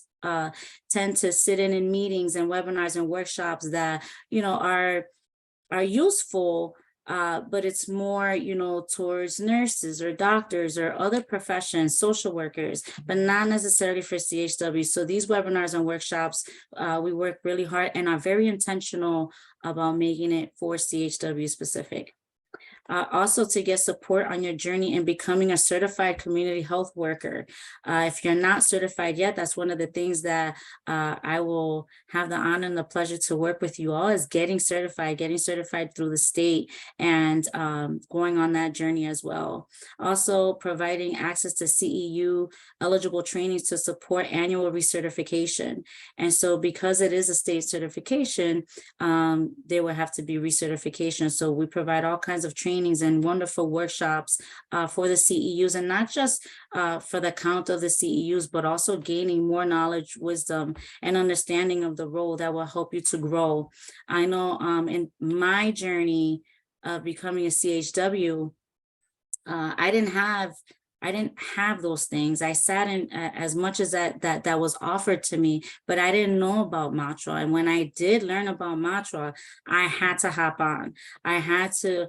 tend to sit in meetings and webinars and workshops that, are useful, but it's more, towards nurses or doctors or other professions, social workers, but not necessarily for CHW. So these webinars and workshops, we work really hard and are very intentional about making it for CHW specific. Also, to get support on your journey in becoming a certified community health worker. If you're not certified yet, that's one of the things that I will have the honor and the pleasure to work with you all, is getting certified through the state and going on that journey as well. Also, providing access to CEU eligible trainings to support annual recertification. And so because it is a state certification, there will have to be recertification. So we provide all kinds of trainings and wonderful workshops for the CEUs, and not just for the count of the CEUs, but also gaining more knowledge, wisdom, and understanding of the role that will help you to grow. I know in my journey of becoming a CHW, I didn't have I didn't have those things. I sat in as much as that was offered to me, but I didn't know about Matra. And when I did learn about Matra, I had to hop on. I had to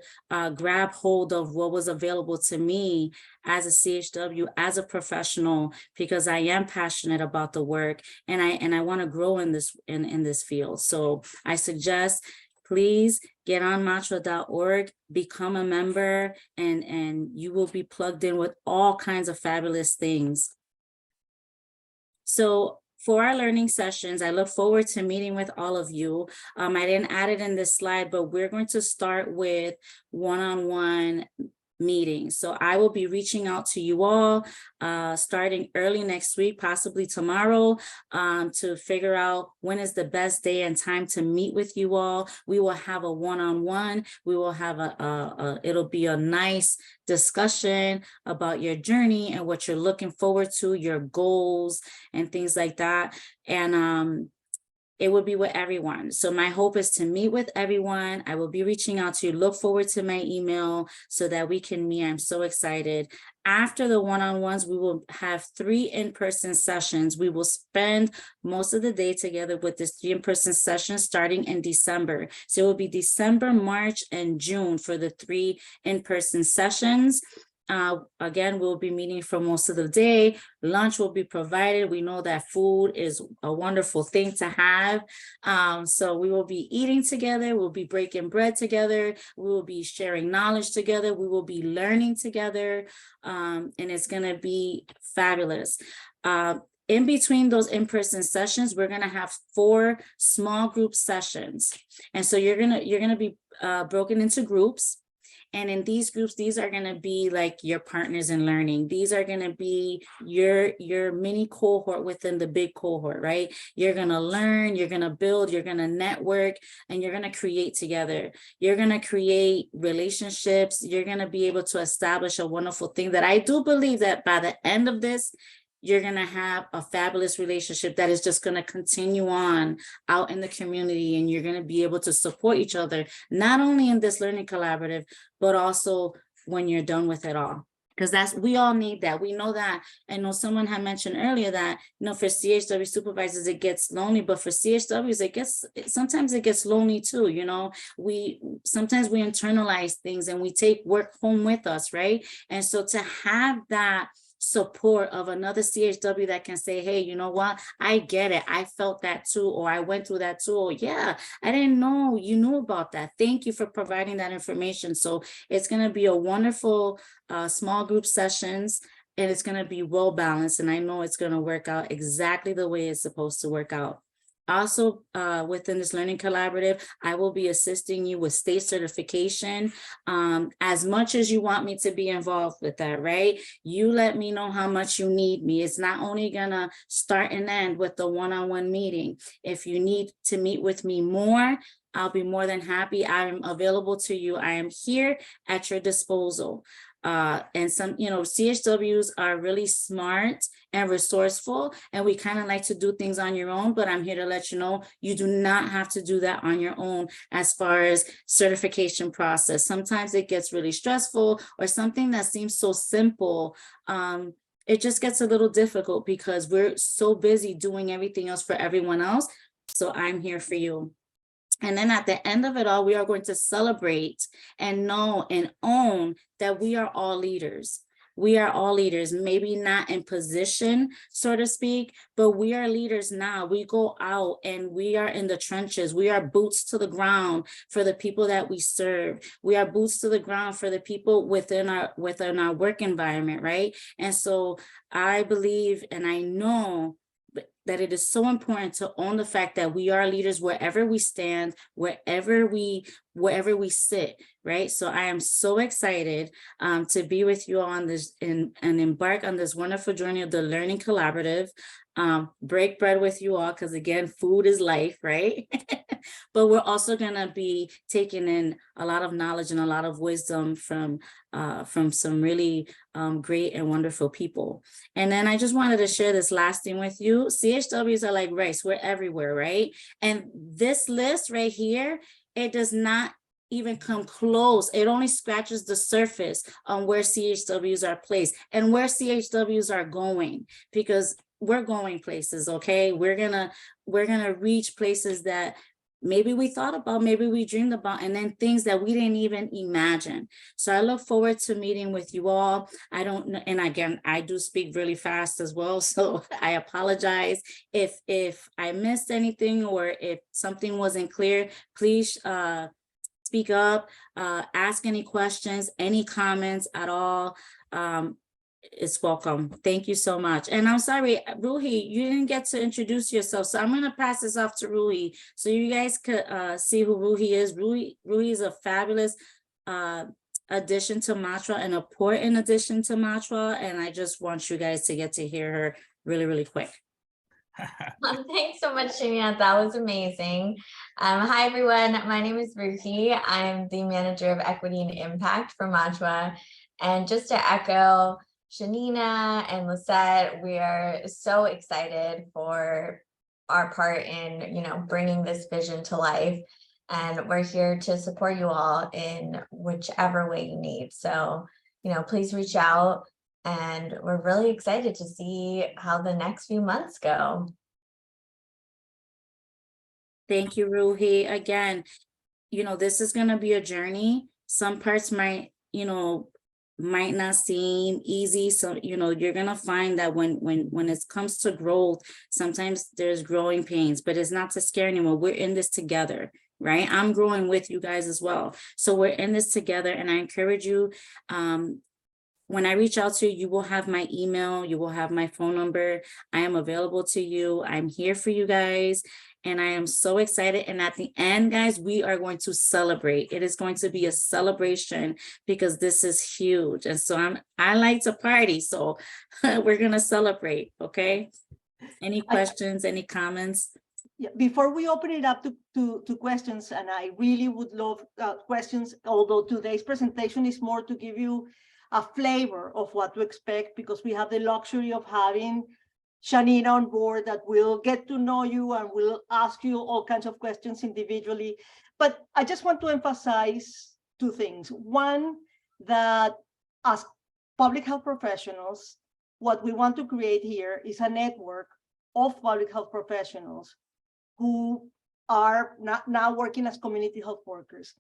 grab hold of what was available to me as a CHW, as a professional, because I am passionate about the work and I want to grow in this field. So I suggest, please get on matra.org, become a member, and you will be plugged in with all kinds of fabulous things. So for our learning sessions, I look forward to meeting with all of you. I didn't add it in this slide, but we're going to start with one-on-one meetings. So I will be reaching out to you all starting early next week, possibly tomorrow, to figure out when is the best day and time to meet with you all. We will have a one-on-one. We will have it'll be a nice discussion about your journey and what you're looking forward to, your goals and things like that. And it will be with everyone. So my hope is to meet with everyone. I will be reaching out to you. Look forward to my email so that we can meet. I'm so excited. After the one-on-ones, we will have 3 in-person sessions. We will spend most of the day together with this 3 in-person sessions starting in December. So it will be December, March, and June for the 3 in-person sessions. Again, we'll be meeting for most of the day. Lunch will be provided. We know that food is a wonderful thing to have. So we will be eating together. We'll be breaking bread together. We will be sharing knowledge together. We will be learning together. And it's going to be fabulous. In between those in-person sessions, we're going to have 4 small group sessions. And so you're going to be broken into groups. And in these groups, these are going to be like your partners in learning. These are going to be your mini cohort within the big cohort, right? You're going to learn, you're going to build, you're going to network, and you're going to create together. You're going to create relationships. You're going to be able to establish a wonderful thing that I do believe that by the end of this, you're going to have a fabulous relationship that is just going to continue on out in the community, and you're going to be able to support each other, not only in this learning collaborative, but also when you're done with it all. Because we all need that. We know that. I know someone had mentioned earlier that, for CHW supervisors, it gets lonely, but for CHWs, sometimes it gets lonely too. Sometimes we internalize things and we take work home with us, right? And so to have that support of another CHW that can say, hey, you know what, I get it, I felt that too, or I went through that too, or yeah, I didn't know you knew about that, thank you for providing that information. So it's going to be a wonderful small group sessions, and it's going to be well balanced, and I know it's going to work out exactly the way it's supposed to work out. Also, within this learning collaborative, I will be assisting you with state certification. As much as you want me to be involved with that, right? You let me know how much you need me. It's not only gonna start and end with the one-on-one meeting. If you need to meet with me more, I'll be more than happy. I am available to you. I am here at your disposal. And some, CHWs are really smart and resourceful, and we kind of like to do things on your own, but I'm here to let you know, you do not have to do that on your own as far as certification process. Sometimes it gets really stressful, or something that seems so simple, it just gets a little difficult because we're so busy doing everything else for everyone else. So I'm here for you. And then at the end of it all, we are going to celebrate and know and own that we are all leaders. We are all leaders, maybe not in position, so to speak, but we are leaders now. We go out and we are in the trenches. We are boots to the ground for the people that we serve. We are boots to the ground for the people within our work environment, right? And so I believe and I know that it is so important to own the fact that we are leaders wherever we stand, wherever we sit, right? So I am so excited to be with you on this and embark on this wonderful journey of the Learning Collaborative. Break bread with you all, because again, food is life, right? But we're also gonna be taking in a lot of knowledge and a lot of wisdom from some really great and wonderful people. And then I just wanted to share this last thing with you. CHWs are like rice, we're everywhere, right? And this list right here, it does not even come close. It only scratches the surface on where CHWs are placed and where CHWs are going, because we're going places, okay? We're gonna reach places that maybe we thought about, maybe we dreamed about, and then things that we didn't even imagine. So I look forward to meeting with you all. I don't know, and again, I do speak really fast as well, so I apologize if I missed anything or if something wasn't clear. Please speak up, ask any questions, any comments at all. It's welcome. Thank you so much. And I'm sorry, Ruhi, you didn't get to introduce yourself. So I'm going to pass this off to Ruhi so you guys could see who Ruhi is. Ruhi is a fabulous addition to Matra, an important addition to Matra. And I just want you guys to get to hear her really, really quick. Thanks so much, Shanina. That was amazing. Hi, everyone. My name is Ruhi. I'm the manager of equity and impact for Matra. And just to echo Shanina and Lisette, we are so excited for our part in, bringing this vision to life. And we're here to support you all in whichever way you need. So, please reach out. And we're really excited to see how the next few months go. Thank you, Ruhi. Again, this is going to be a journey. Some parts might not seem easy. So, you're going to find that when it comes to growth, sometimes there's growing pains, but it's not to scare anyone. We're in this together, right? I'm growing with you guys as well. So we're in this together. And I encourage you, when I reach out to you, you will have my email, you will have my phone number. I am available to you. I'm here for you guys. And I am so excited. And at the end, guys, we are going to celebrate. It is going to be a celebration because this is huge. And so I like to party. So we're going to celebrate. Okay. Any questions, any comments? Yeah, before we open it up to questions, and I really would love questions, although today's presentation is more to give you a flavor of what to expect, because we have the luxury of having Shanina on board that will get to know you and will ask you all kinds of questions individually. But I just want to emphasize two things. One, that as public health professionals, what we want to create here is a network of public health professionals who are now working as community health workers.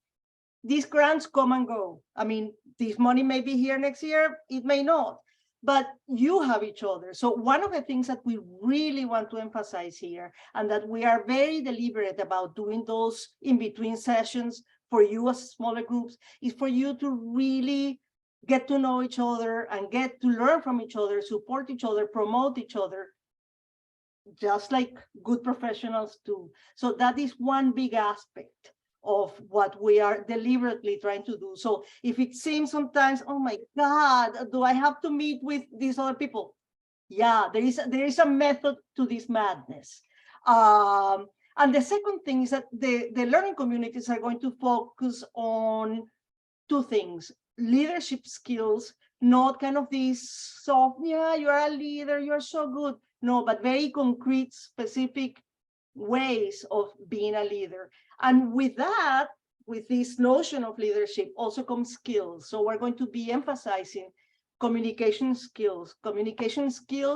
These grants come and go. I mean, this money may be here next year, it may not, but you have each other. So one of the things that we really want to emphasize here, and that we are very deliberate about doing those in-between sessions for you as smaller groups, is for you to really get to know each other and get to learn from each other, support each other, promote each other, just like good professionals do. So that is one big aspect of what we are deliberately trying to do. So if it seems sometimes, oh my God, do I have to meet with these other people? Yeah, there is a method to this madness. And the second thing is that the learning communities are going to focus on two things: leadership skills, not kind of these soft, yeah, you're a leader, you're so good. No, but very concrete, specific ways of being a leader. And with that, with this notion of leadership also comes skills. So we're going to be emphasizing communication skills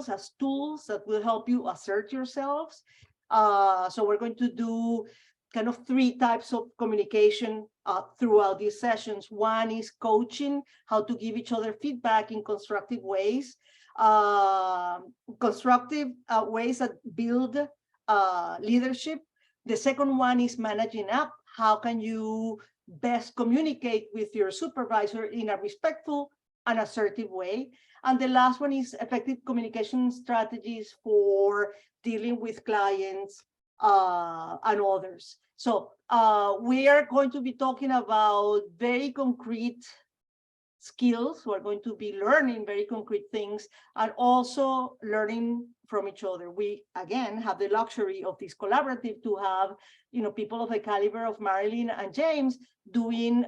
as tools that will help you assert yourselves. So we're going to do kind of 3 types of communication throughout these sessions. One is coaching, how to give each other feedback in constructive ways. Ways that build leadership. The second one is managing up. How can you best communicate with your supervisor in a respectful and assertive way? And the last one is effective communication strategies for dealing with clients and others. So we are going to be talking about very concrete skills. We're going to be learning very concrete things and also learning from each other. We, again, have the luxury of this collaborative to have, people of the caliber of Marilyn and James doing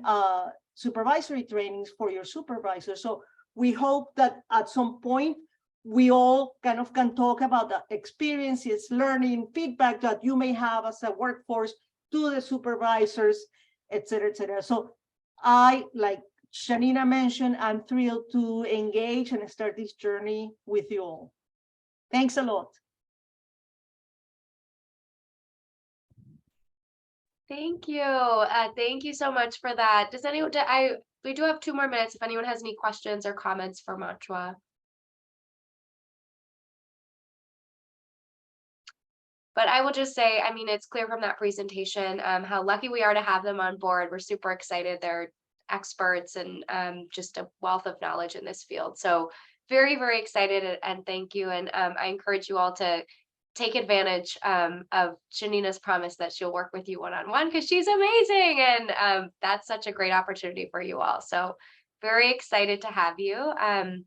supervisory trainings for your supervisor. So we hope that at some point, we all kind of can talk about the experiences, learning, feedback that you may have as a workforce to the supervisors. et cetera, et cetera. So I, like Shanina mentioned, I'm thrilled to engage and start this journey with you all. Thanks a lot. Thank you. Thank you so much for that. Does anyone, we do have 2 more minutes if anyone has any questions or comments for Mantua. But I will just say, I mean, it's clear from that presentation how lucky we are to have them on board. We're super excited. They're experts and just a wealth of knowledge in this field. So very, very excited and thank you. And I encourage you all to take advantage of Shanina's promise that she'll work with you one-on-one because she's amazing. And that's such a great opportunity for you all. So very excited to have you. And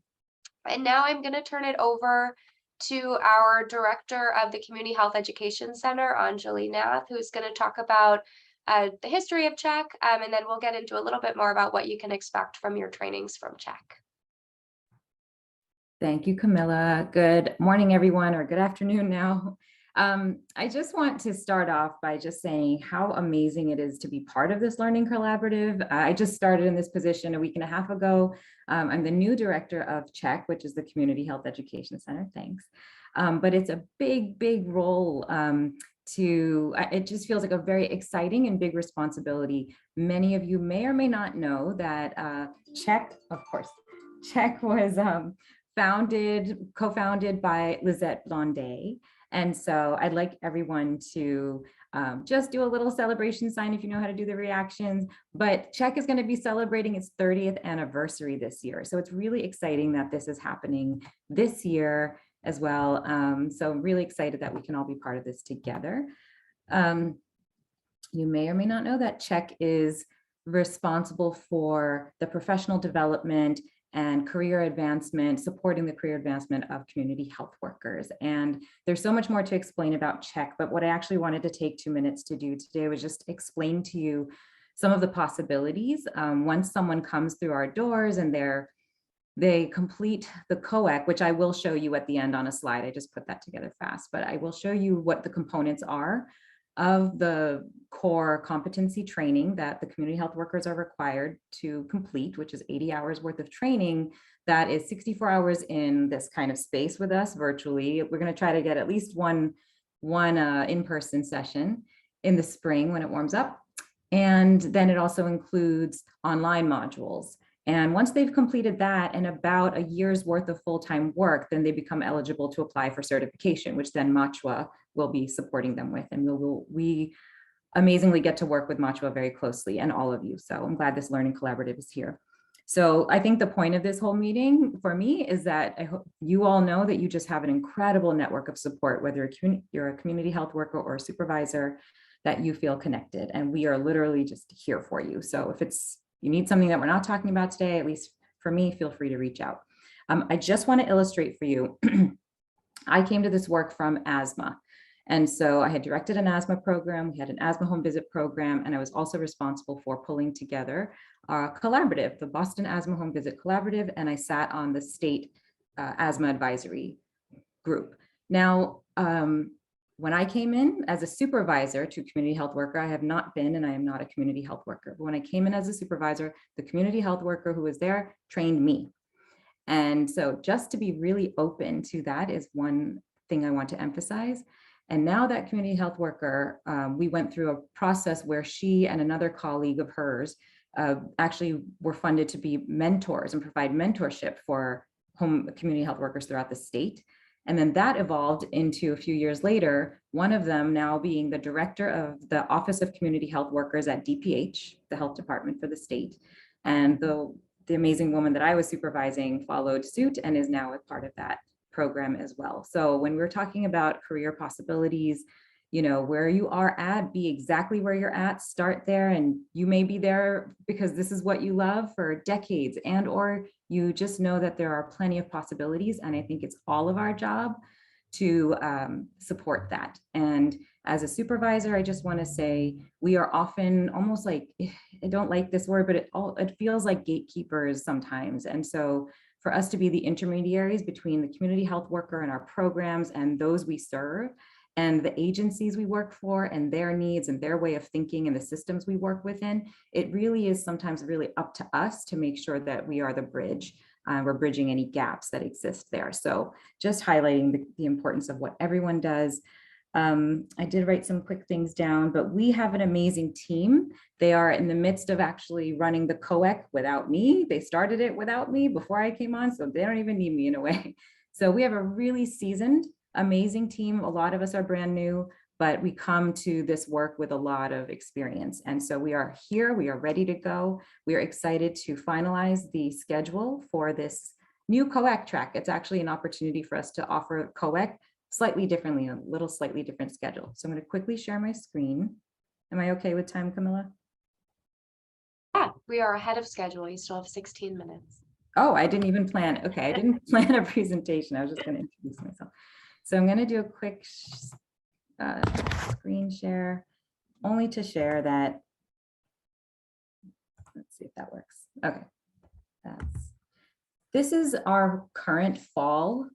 now I'm going to turn it over to our director of the Community Health Education Center, Anjali Nath, who's going to talk about the history of CHEC, and then we'll get into a little bit more about what you can expect from your trainings from CHEC. Thank you, Camilla. Good morning, everyone, or good afternoon now. I just want to start off by just saying how amazing it is to be part of this learning collaborative. I just started in this position a week and a half ago. I'm the new director of CHEC, which is the Community Health Education Center. Thanks. But it's a big, big role it just feels like a very exciting and big responsibility. Many of you may or may not know that CHEC, of course, CHEC was co-founded by Lizette Blondet. And so I'd like everyone to just do a little celebration sign if you know how to do the reactions. But CHEC is going to be celebrating its 30th anniversary this year. So it's really exciting that this is happening this year as well. So I'm really excited that we can all be part of this together. You may or may not know that CHEC is responsible for the professional development and career advancement, supporting the career advancement of community health workers. And there's so much more to explain about CHEC, but what I actually wanted to take 2 minutes to do today was just explain to you some of the possibilities. Once someone comes through our doors and they complete the COEC, which I will show you at the end on a slide. I just put that together fast, but I will show you what the components are of the core competency training that the community health workers are required to complete, which is 80 hours worth of training. That is 64 hours in this kind of space with us virtually. We're going to try to get at least one in-person session in the spring when it warms up. And then it also includes online modules. And once they've completed that and about a year's worth of full-time work, then they become eligible to apply for certification, which then Machua will be supporting them with. And we amazingly get to work with Machua very closely and all of you. So I'm glad this learning collaborative is here. So I think the point of this whole meeting for me is that I hope you all know that you just have an incredible network of support, whether you're a community health worker or a supervisor, that you feel connected. And we are literally just here for you. So if you need something that we're not talking about today, at least for me, feel free to reach out. I just want to illustrate for you, I came to this work from asthma. And so I had directed an asthma program, we had an asthma home visit program, and I was also responsible for pulling together a collaborative, the Boston Asthma Home Visit Collaborative, and I sat on the state asthma advisory group. Now, when I came in as a supervisor to community health worker, I have not been, and I am not a community health worker. But when I came in as a supervisor, the community health worker who was there trained me. And so just to be really open to that is one thing I want to emphasize. And now that community health worker, we went through a process where she and another colleague of hers actually were funded to be mentors and provide mentorship for home community health workers throughout the state. And then that evolved into a few years later, one of them now being the director of the Office of Community Health Workers at DPH, the health department for the state. And the amazing woman that I was supervising followed suit and is now a part of that program as well. So when we're talking about career possibilities, you know, where you are at, be exactly where you're at, start there. And you may be there because this is what you love for decades, and or you just know that there are plenty of possibilities. And I think it's all of our job to support that. And as a supervisor, I just want to say we are often almost like, I don't like this word, but it feels like gatekeepers sometimes. And so for us to be the intermediaries between the community health worker and our programs and those we serve, and the agencies we work for and their needs and their way of thinking and the systems we work within, it really is sometimes really up to us to make sure that we are the bridge. We're bridging any gaps that exist there. So just highlighting the importance of what everyone does. I did write some quick things down, but we have an amazing team. They are in the midst of actually running the COEC without me. They started it without me before I came on, so they don't even need me in a way. So we have a really seasoned, amazing team. A lot of us are brand new, but we come to this work with a lot of experience. And so we are here, we are ready to go. We are excited to finalize the schedule for this new COEC track. It's actually an opportunity for us to offer COEC slightly differently, a little slightly different schedule. So I'm going to quickly share my screen. Am I okay with time, Camilla? Yeah, we are ahead of schedule. You still have 16 minutes. Oh, I didn't even plan. Okay, I didn't plan a presentation. I was just going to introduce myself. So I'm going to do a quick screen share, only to share that. Let's see if that works. Okay, this is our current fall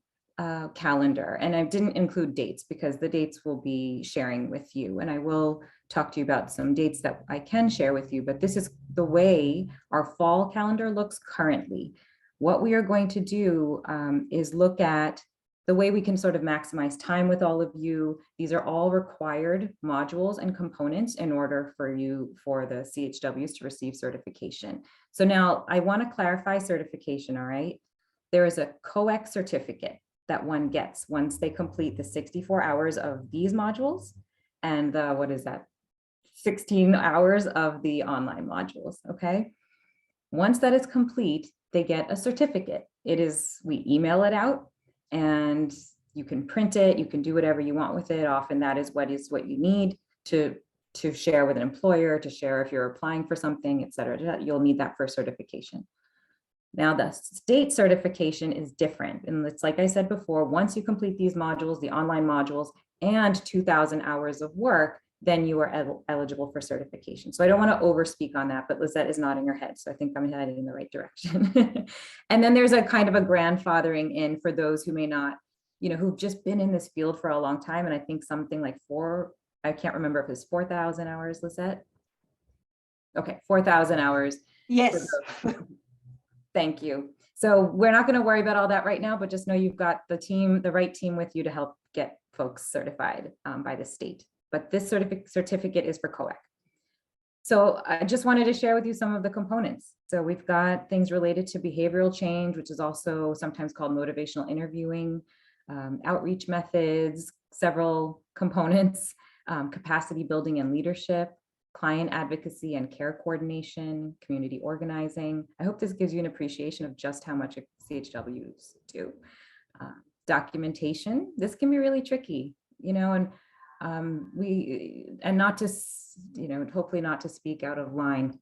calendar, and I didn't include dates because the dates will be sharing with you, and I will talk to you about some dates that I can share with you, but this is the way our fall calendar looks currently. What we are going to do is look at the way we can sort of maximize time with all of you. These are all required modules and components in order for the CHWs to receive certification. So now I want to clarify certification, all right? There is a COEC certificate that one gets once they complete the 64 hours of these modules and what is that? 16 hours of the online modules, okay? Once that is complete, they get a certificate. We email it out and you can print it, you can do whatever you want with it. Often that is what you need to share with an employer, to share if you're applying for something, et cetera. You'll need that for certification. Now the state certification is different. And it's like I said before, once you complete these modules, the online modules, and 2,000 hours of work, then you are eligible for certification. So I don't want to overspeak on that, but Lizette is nodding her head. So I think I'm heading in the right direction. And then there's a kind of a grandfathering in for those who may not, who've just been in this field for a long time. And I think something like I can't remember if it's 4,000 hours, Lizette. Okay, 4,000 hours. Yes. Thank you. So we're not going to worry about all that right now, but just know you've got the right team with you to help get folks certified by the state. But this certificate is for COEC. So I just wanted to share with you some of the components. So we've got things related to behavioral change, which is also sometimes called motivational interviewing, outreach methods, several components, capacity building and leadership, client advocacy and care coordination, community organizing. I hope this gives you an appreciation of just how much CHWs do. Documentation, this can be really tricky, and not to, hopefully not to speak out of line,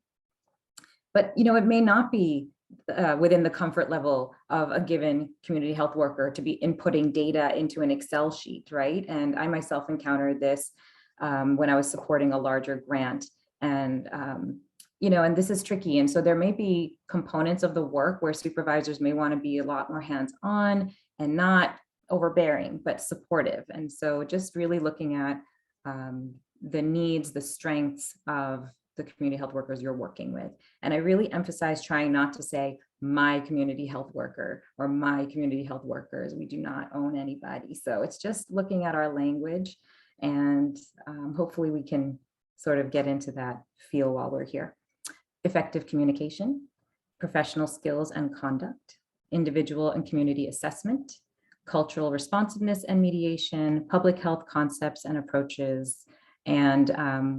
but, it may not be within the comfort level of a given community health worker to be inputting data into an Excel sheet, right? And I myself encountered this when I was supporting a larger grant, and and this is tricky. And so there may be components of the work where supervisors may want to be a lot more hands-on and not overbearing, but supportive. And so just really looking at the needs, the strengths of the community health workers you're working with. And I really emphasize trying not to say my community health worker or my community health workers. We do not own anybody. So it's just looking at our language, and hopefully we can sort of get into that feel while we're here. Effective communication, professional skills and conduct, individual and community assessment, cultural responsiveness and mediation, public health concepts and approaches. And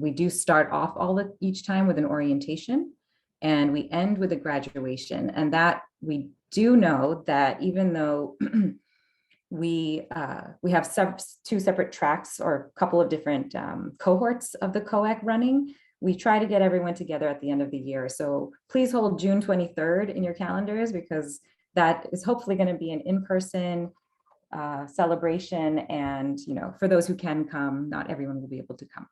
we do start off each time with an orientation, and we end with a graduation. And that we do know that even though we have two separate tracks or a couple of different cohorts of the COEC running, we try to get everyone together at the end of the year. So please hold June 23rd in your calendars, because that is hopefully going to be an in-person celebration. And, for those who can come, not everyone will be able to come.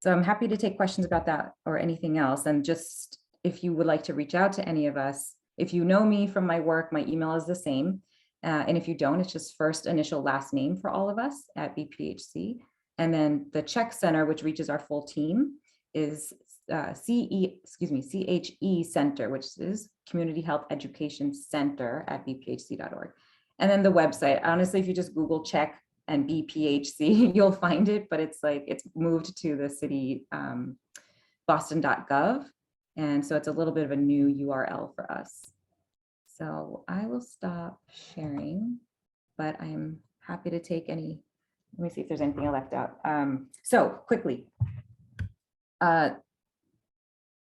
So I'm happy to take questions about that or anything else. And just if you would like to reach out to any of us, if you know me from my work, my email is the same. And if you don't, it's just first initial last name for all of us at BPHC. And then the Check Center, which reaches our full team, is CHE Center, which is Community Health Education Center at bphc.org. And then the website, honestly, if you just Google Check and BPHC, you'll find it, but it's moved to the city boston.gov. And so it's a little bit of a new URL for us. So I will stop sharing, but I'm happy to take any, let me see if there's anything I left out. So quickly,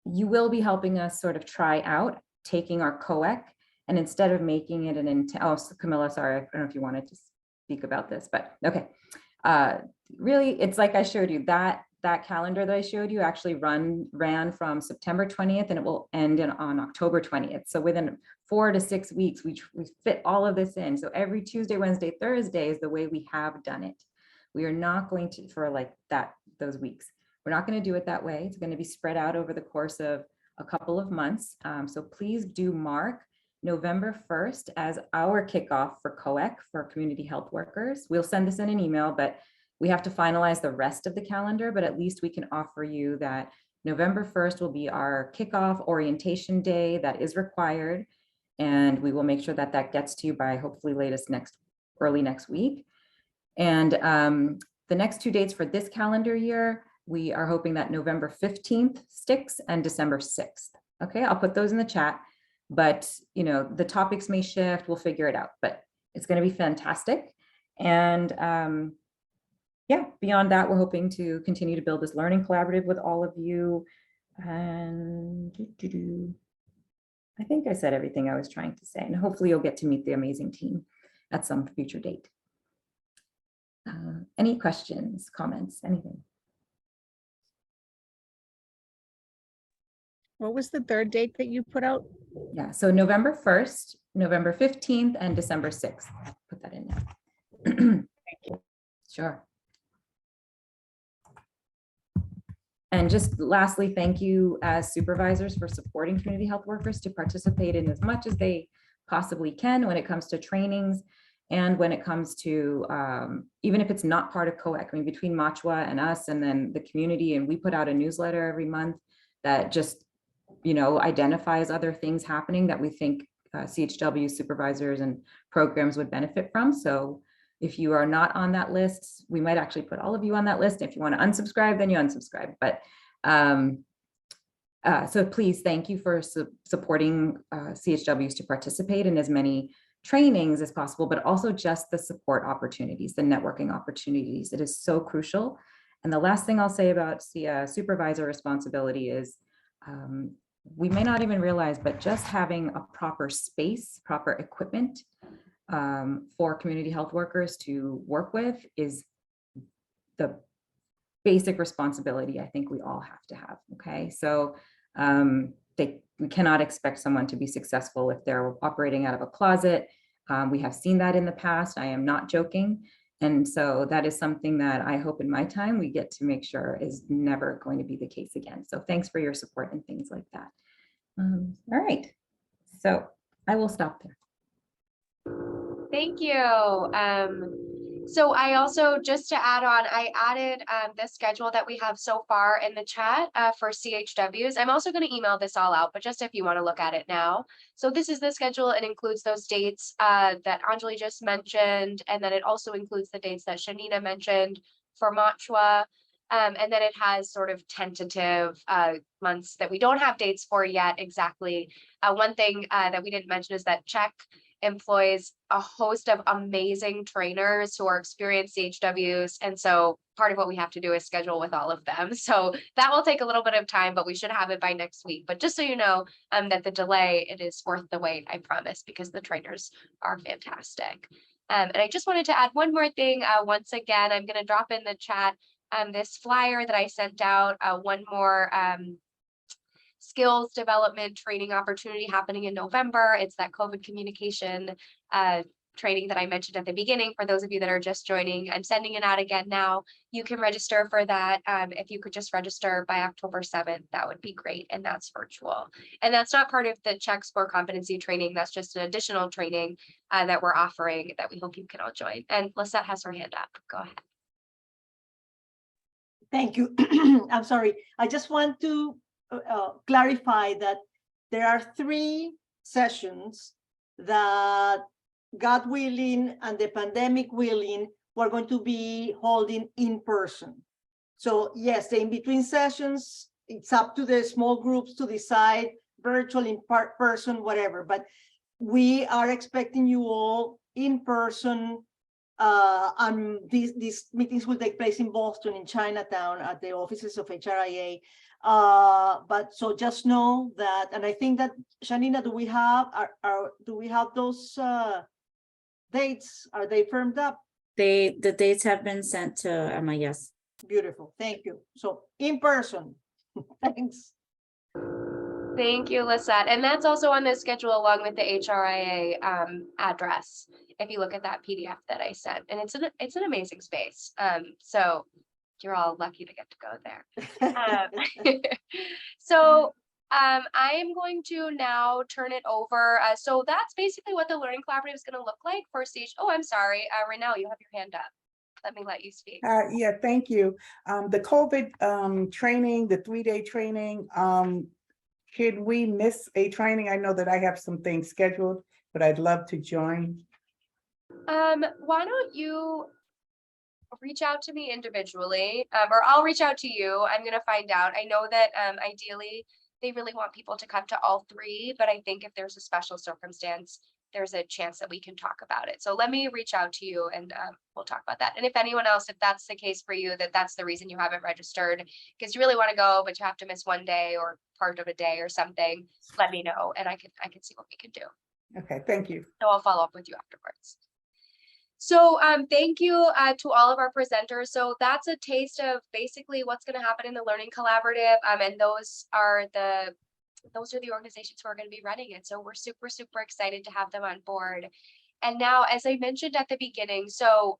you will be helping us sort of try out taking our COEC, and instead of making it Camilla, sorry, I don't know if you wanted to speak about this, but okay. Really, it's like I showed you, that calendar that I showed you actually ran from September 20th and it will end on October 20th. So within 4 to 6 weeks, we fit all of this in. So every Tuesday, Wednesday, Thursday is the way we have done it. We are not going to, for like those weeks, we're not going to do it that way. It's going to be spread out over the course of a couple of months. So please do mark November 1st as our kickoff for COEC, for community health workers. We'll send this in an email, but we have to finalize the rest of the calendar, but at least we can offer you that November 1st will be our kickoff orientation day that is required. And we will make sure that that gets to you by hopefully early next week. And the next 2 dates for this calendar year, we are hoping that November 15th sticks and December 6th. Okay, I'll put those in the chat, but the topics may shift, we'll figure it out, but it's going to be fantastic. And yeah, beyond that, we're hoping to continue to build this learning collaborative with all of you. And I think I said everything I was trying to say, and hopefully you'll get to meet the amazing team at some future date. Any questions, comments, anything? What was the third date that you put out? Yeah, so November 1st, November 15th, and December 6th. Put that in there. Thank you. Sure. And just lastly, thank you as supervisors for supporting community health workers to participate in as much as they possibly can when it comes to trainings and when it comes to, even if it's not part of COEC, I mean, between Machwa and us and then the community, and we put out a newsletter every month that just, identifies other things happening that we think CHW supervisors and programs would benefit from. So if you are not on that list, we might actually put all of you on that list. If you want to unsubscribe, then you unsubscribe. But so please, thank you for supporting CHWs to participate in as many trainings as possible, but also just the support opportunities, the networking opportunities. It is so crucial. And the last thing I'll say about supervisor responsibility is we may not even realize, but just having a proper space, proper equipment for community health workers to work with is the basic responsibility I think we all have to have. Okay, so we cannot expect someone to be successful if they're operating out of a closet. We have seen that in the past. I am not joking. And so that is something that I hope in my time we get to make sure is never going to be the case again. So thanks for your support and things like that. All right, so I will stop there. Thank you. So I also, just to add on, I added the schedule that we have so far in the chat for CHWs. I'm also going to email this all out, but just if you want to look at it now. So this is the schedule. It includes those dates that Anjali just mentioned, and then it also includes the dates that Shanina mentioned for Machwa. And then it has sort of tentative months that we don't have dates for yet exactly. One thing that we didn't mention is that Czech employs a host of amazing trainers who are experienced CHWs. And so part of what we have to do is schedule with all of them. So that will take a little bit of time, but we should have it by next week. But just so you know that the delay, it is worth the wait, I promise, because the trainers are fantastic. And I just wanted to add one more thing. Once again, I'm going to drop in the chat this flyer that I sent out, one more skills development training opportunity happening in November. It's that COVID communication training that I mentioned at the beginning. For those of you that are just joining, I'm sending it out again now. You can register for that. If you could just register by October 7th, that would be great. And that's virtual. And that's not part of the Czech Sport Competency training. That's just an additional training that we're offering that we hope you can all join. And Lisette has her hand up. Go ahead. Thank you. I'm sorry. I just want to clarify that there are 3 sessions that, God willing and the pandemic willing, we're going to be holding in person. So yes, the in-between sessions, it's up to the small groups to decide, virtual, in person, whatever. But we are expecting you all in person. And these meetings will take place in Boston, in Chinatown, at the offices of HRIA. But so just know that, and I think that, Shanina, do we have those dates? Are they firmed up? The dates have been sent to Emma, yes. Beautiful, thank you. So in person, thanks. Thank you, Lisette. And that's also on the schedule along with the HRIA address. If you look at that PDF that I sent, and it's an amazing space. So you're all lucky to get to go there. So I am going to now turn it over. So that's basically what the Learning Collaborative is going to look like for CH. Oh, I'm sorry, Renelle, you have your hand up. Let me let you speak. Yeah, thank you. The COVID training, the 3-day training, should we miss a training? I know that I have some things scheduled, but I'd love to join. Why don't you reach out to me individually, or I'll reach out to you. I'm going to find out. I know that ideally they really want people to come to all 3, but I think if there's a special circumstance, there's a chance that we can talk about it. So let me reach out to you and we'll talk about that. And if anyone else, if that's the case for you, that's the reason you haven't registered, because you really want to go, but you have to miss one day or part of a day or something, let me know and I can see what we can do. Okay, thank you. So I'll follow up with you afterwards. So thank you to all of our presenters. So that's a taste of basically what's going to happen in the Learning Collaborative. And those are the organizations who are going to be running it. So we're super, super excited to have them on board. And now, as I mentioned at the beginning,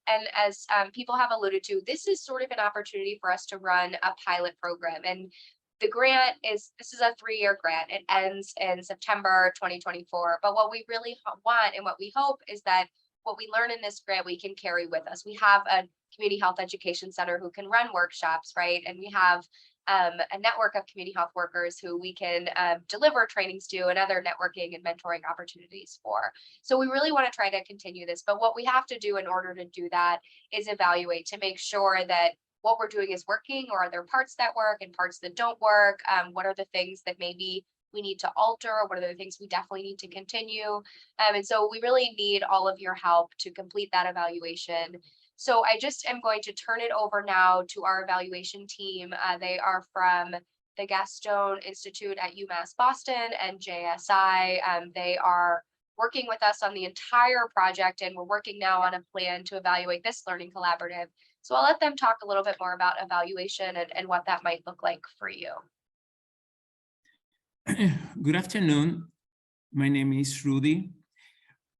and as people have alluded to, this is sort of an opportunity for us to run a pilot program. And the grant this is a 3-year grant. It ends in September 2024. But what we really want and what we hope is that what we learn in this grant, we can carry with us. We have a community health education center who can run workshops, right? And we have a network of community health workers who we can deliver trainings to and other networking and mentoring opportunities for. So we really want to try to continue this, but what we have to do in order to do that is evaluate to make sure that what we're doing is working, or are there parts that work and parts that don't work? What are the things that maybe we need to alter? What are the things we definitely need to continue? And so we really need all of your help to complete that evaluation. So I just am going to turn it over now to our evaluation team. They are from the Gaston Institute at UMass Boston and JSI. They are working with us on the entire project, and we're working now on a plan to evaluate this Learning Collaborative. So I'll let them talk a little bit more about evaluation and what that might look like for you. Good afternoon. My name is Rudy.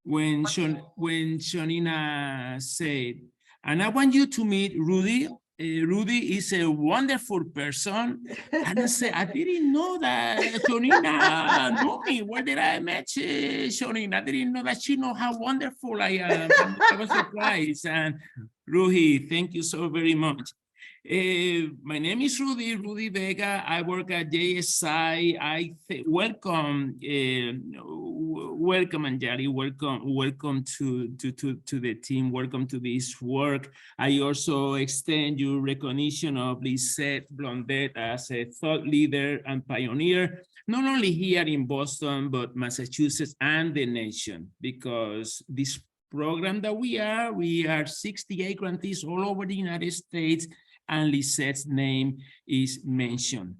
When Shanina said, and I want you to meet Rudy. Rudy is a wonderful person. And I said, I didn't know that Shanina knew me. Where did I met Shanina? I didn't know that she knows how wonderful I am. I was surprised. And Rudy, thank you so very much. My name is Rudy Vega. I work at JSI. Welcome, Anjali. Welcome to the team. Welcome to this work. I also extend your recognition of Lisette Blondet as a thought leader and pioneer, not only here in Boston, but Massachusetts and the nation, because this program that we are 68 grantees all over the United States, and Lisette's name is mentioned.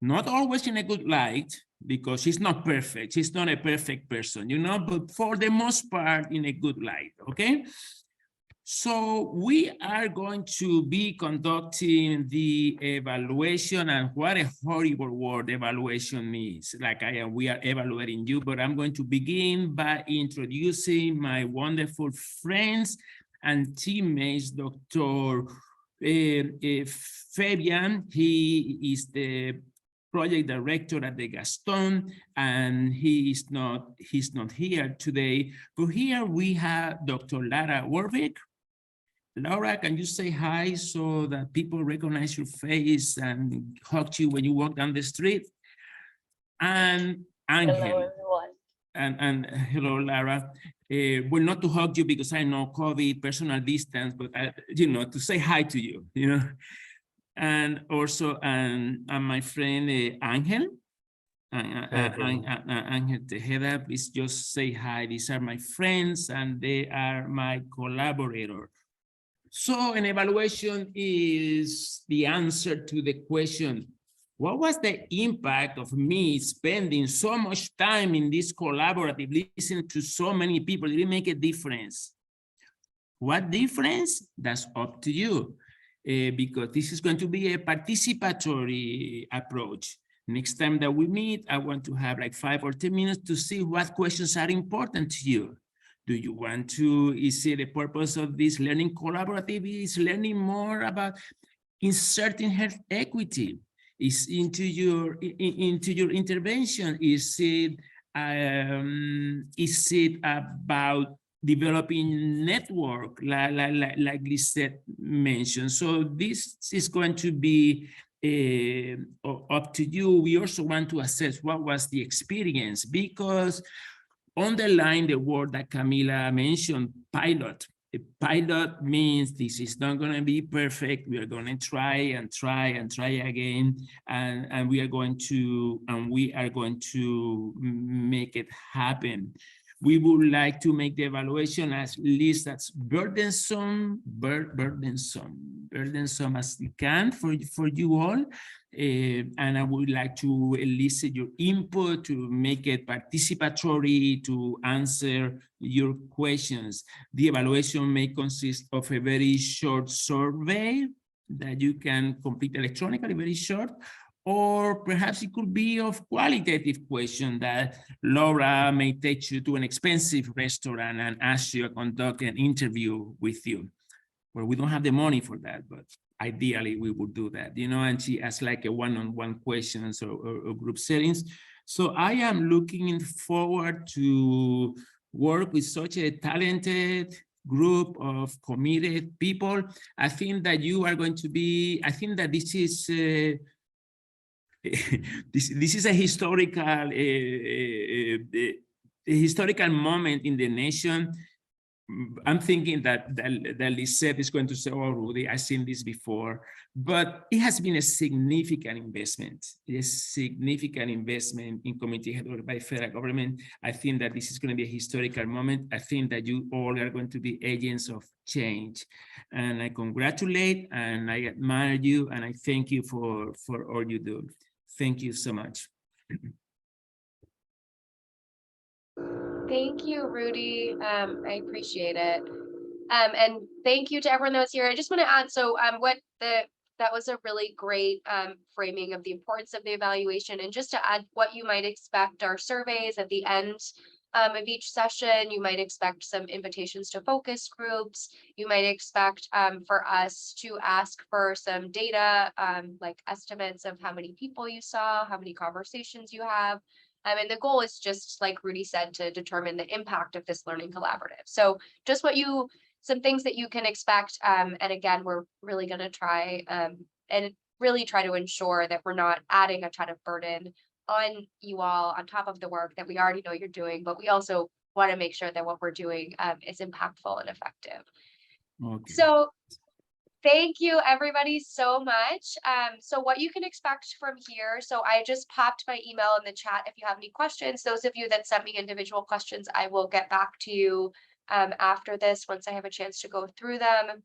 Not always in a good light, because she's not perfect. She's not a perfect person, you know, but for the most part in a good light, okay? So we are going to be conducting the evaluation, and what a horrible word evaluation means. Like we are evaluating you, but I'm going to begin by introducing my wonderful friends and teammates, Dr. Fabian. He is the project director at the Gaston, and he's not here today. But here we have Dr. Lara Warwick. Laura, can you say hi so that people recognize your face and hug you when you walk down the street? And Angel. Hello, everyone. And hello, Lara. Well, not to hug you because I know COVID, personal distance, but to say hi to you, And also, and my friend Angel. Angel Tejeda, please just say hi. These are my friends and they are my collaborators. So an evaluation is the answer to the question, what was the impact of me spending so much time in this collaborative, listening to so many people? Did it make a difference? What difference? That's up to you, because this is going to be a participatory approach. Next time that we meet, I want to have like 5 or 10 minutes to see what questions are important to you. Do you want to, is it the purpose of this learning collaborative is learning more about inserting health equity? Is into your intervention? Is it about developing network like Lisette mentioned? So this is going to be up to you. We also want to assess what was the experience, because underline the word that Camila mentioned, pilot. A pilot means this is not going to be perfect. We are going to try and try and try again, and we are going to make it happen. We would like to make the evaluation at least as burdensome as we can for you all. And I would like to elicit your input to make it participatory, to answer your questions. The evaluation may consist of a very short survey that you can complete electronically, very short, or perhaps it could be of qualitative question that Laura may take you to an expensive restaurant and ask you to conduct an interview with you. Well, we don't have the money for that, but ideally we would do that, and she asks like a one-on-one questions or group settings. So I am looking forward to work with such a talented group of committed people. I think that you are going to be, I think that this is this is a historical moment in the nation. I'm thinking that Lisette is going to say, oh, Rudy, I've seen this before, but it has been a significant investment, in community health work by federal government. I think that this is going to be a historical moment. I think that you all are going to be agents of change. And I congratulate and I admire you and I thank you for all you do. Thank you so much. Thank you, Rudy. I appreciate it. And thank you to everyone that was here. I just want to add, so that was a really great framing of the importance of the evaluation. And just to add what you might expect are surveys at the end of each session. You might expect some invitations to focus groups. You might expect for us to ask for some data, like estimates of how many people you saw, how many conversations you have. And the goal is just like Rudy said, to determine the impact of this learning collaborative. So just some things that you can expect. And again, we're really going to try and really try to ensure that we're not adding a ton of burden on you all on top of the work that we already know you're doing, but we also want to make sure that what we're doing is impactful and effective. Okay. So thank you everybody so much. So what you can expect from here, so I just popped my email in the chat if you have any questions. Those of you that sent me individual questions, I will get back to you after this once I have a chance to go through them.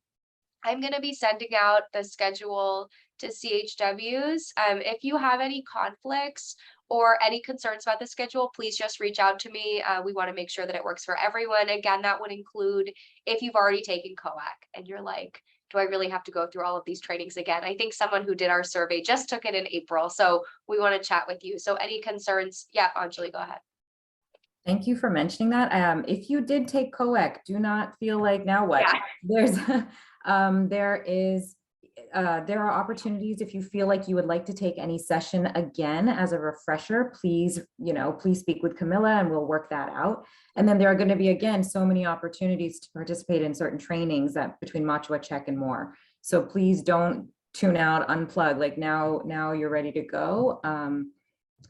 I'm going to be sending out the schedule to CHWs. If you have any conflicts or any concerns about the schedule, please just reach out to me. We want to make sure that it works for everyone. Again, that would include if you've already taken COAC and you're like, do I really have to go through all of these trainings again? I think someone who did our survey just took it in April, so we want to chat with you. So any concerns? Yeah, Anjali, go ahead. Thank you for mentioning that. If you did take COEC, do not feel like now what? Yeah. There's, there are opportunities if you feel like you would like to take any session again as a refresher, please, please speak with Camilla and we'll work that out. And then there are going to be, again, so many opportunities to participate in certain trainings that between Machua, Check and more. So please don't tune out, unplug, like now you're ready to go. I'm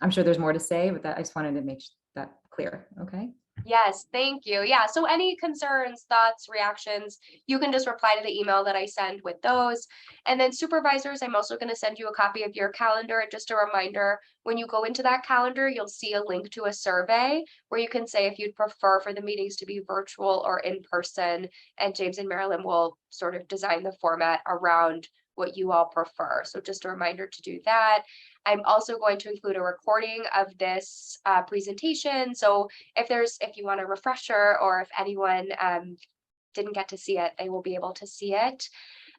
sure there's more to say, but I just wanted to make that clear. Okay. Yes, thank you. Yeah, so any concerns, thoughts, reactions, you can just reply to the email that I send with those. And then supervisors, I'm also going to send you a copy of your calendar. And just a reminder, when you go into that calendar, you'll see a link to a survey where you can say if you'd prefer for the meetings to be virtual or in person. And James and Marilyn will sort of design the format around what you all prefer. So just a reminder to do that. I'm also going to include a recording of this presentation. So if you want a refresher or if anyone didn't get to see it, they will be able to see it.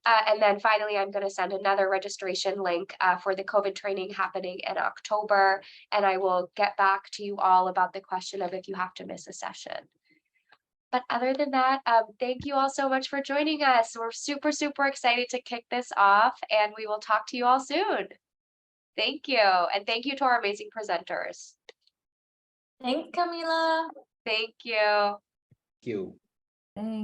And then finally, I'm going to send another registration link for the COVID training happening in October. And I will get back to you all about the question of if you have to miss a session. But other than that, thank you all so much for joining us. We're super, super excited to kick this off, and we will talk to you all soon. Thank you. And thank you to our amazing presenters. Thanks, Camila. Thank you. Thank you. Thanks.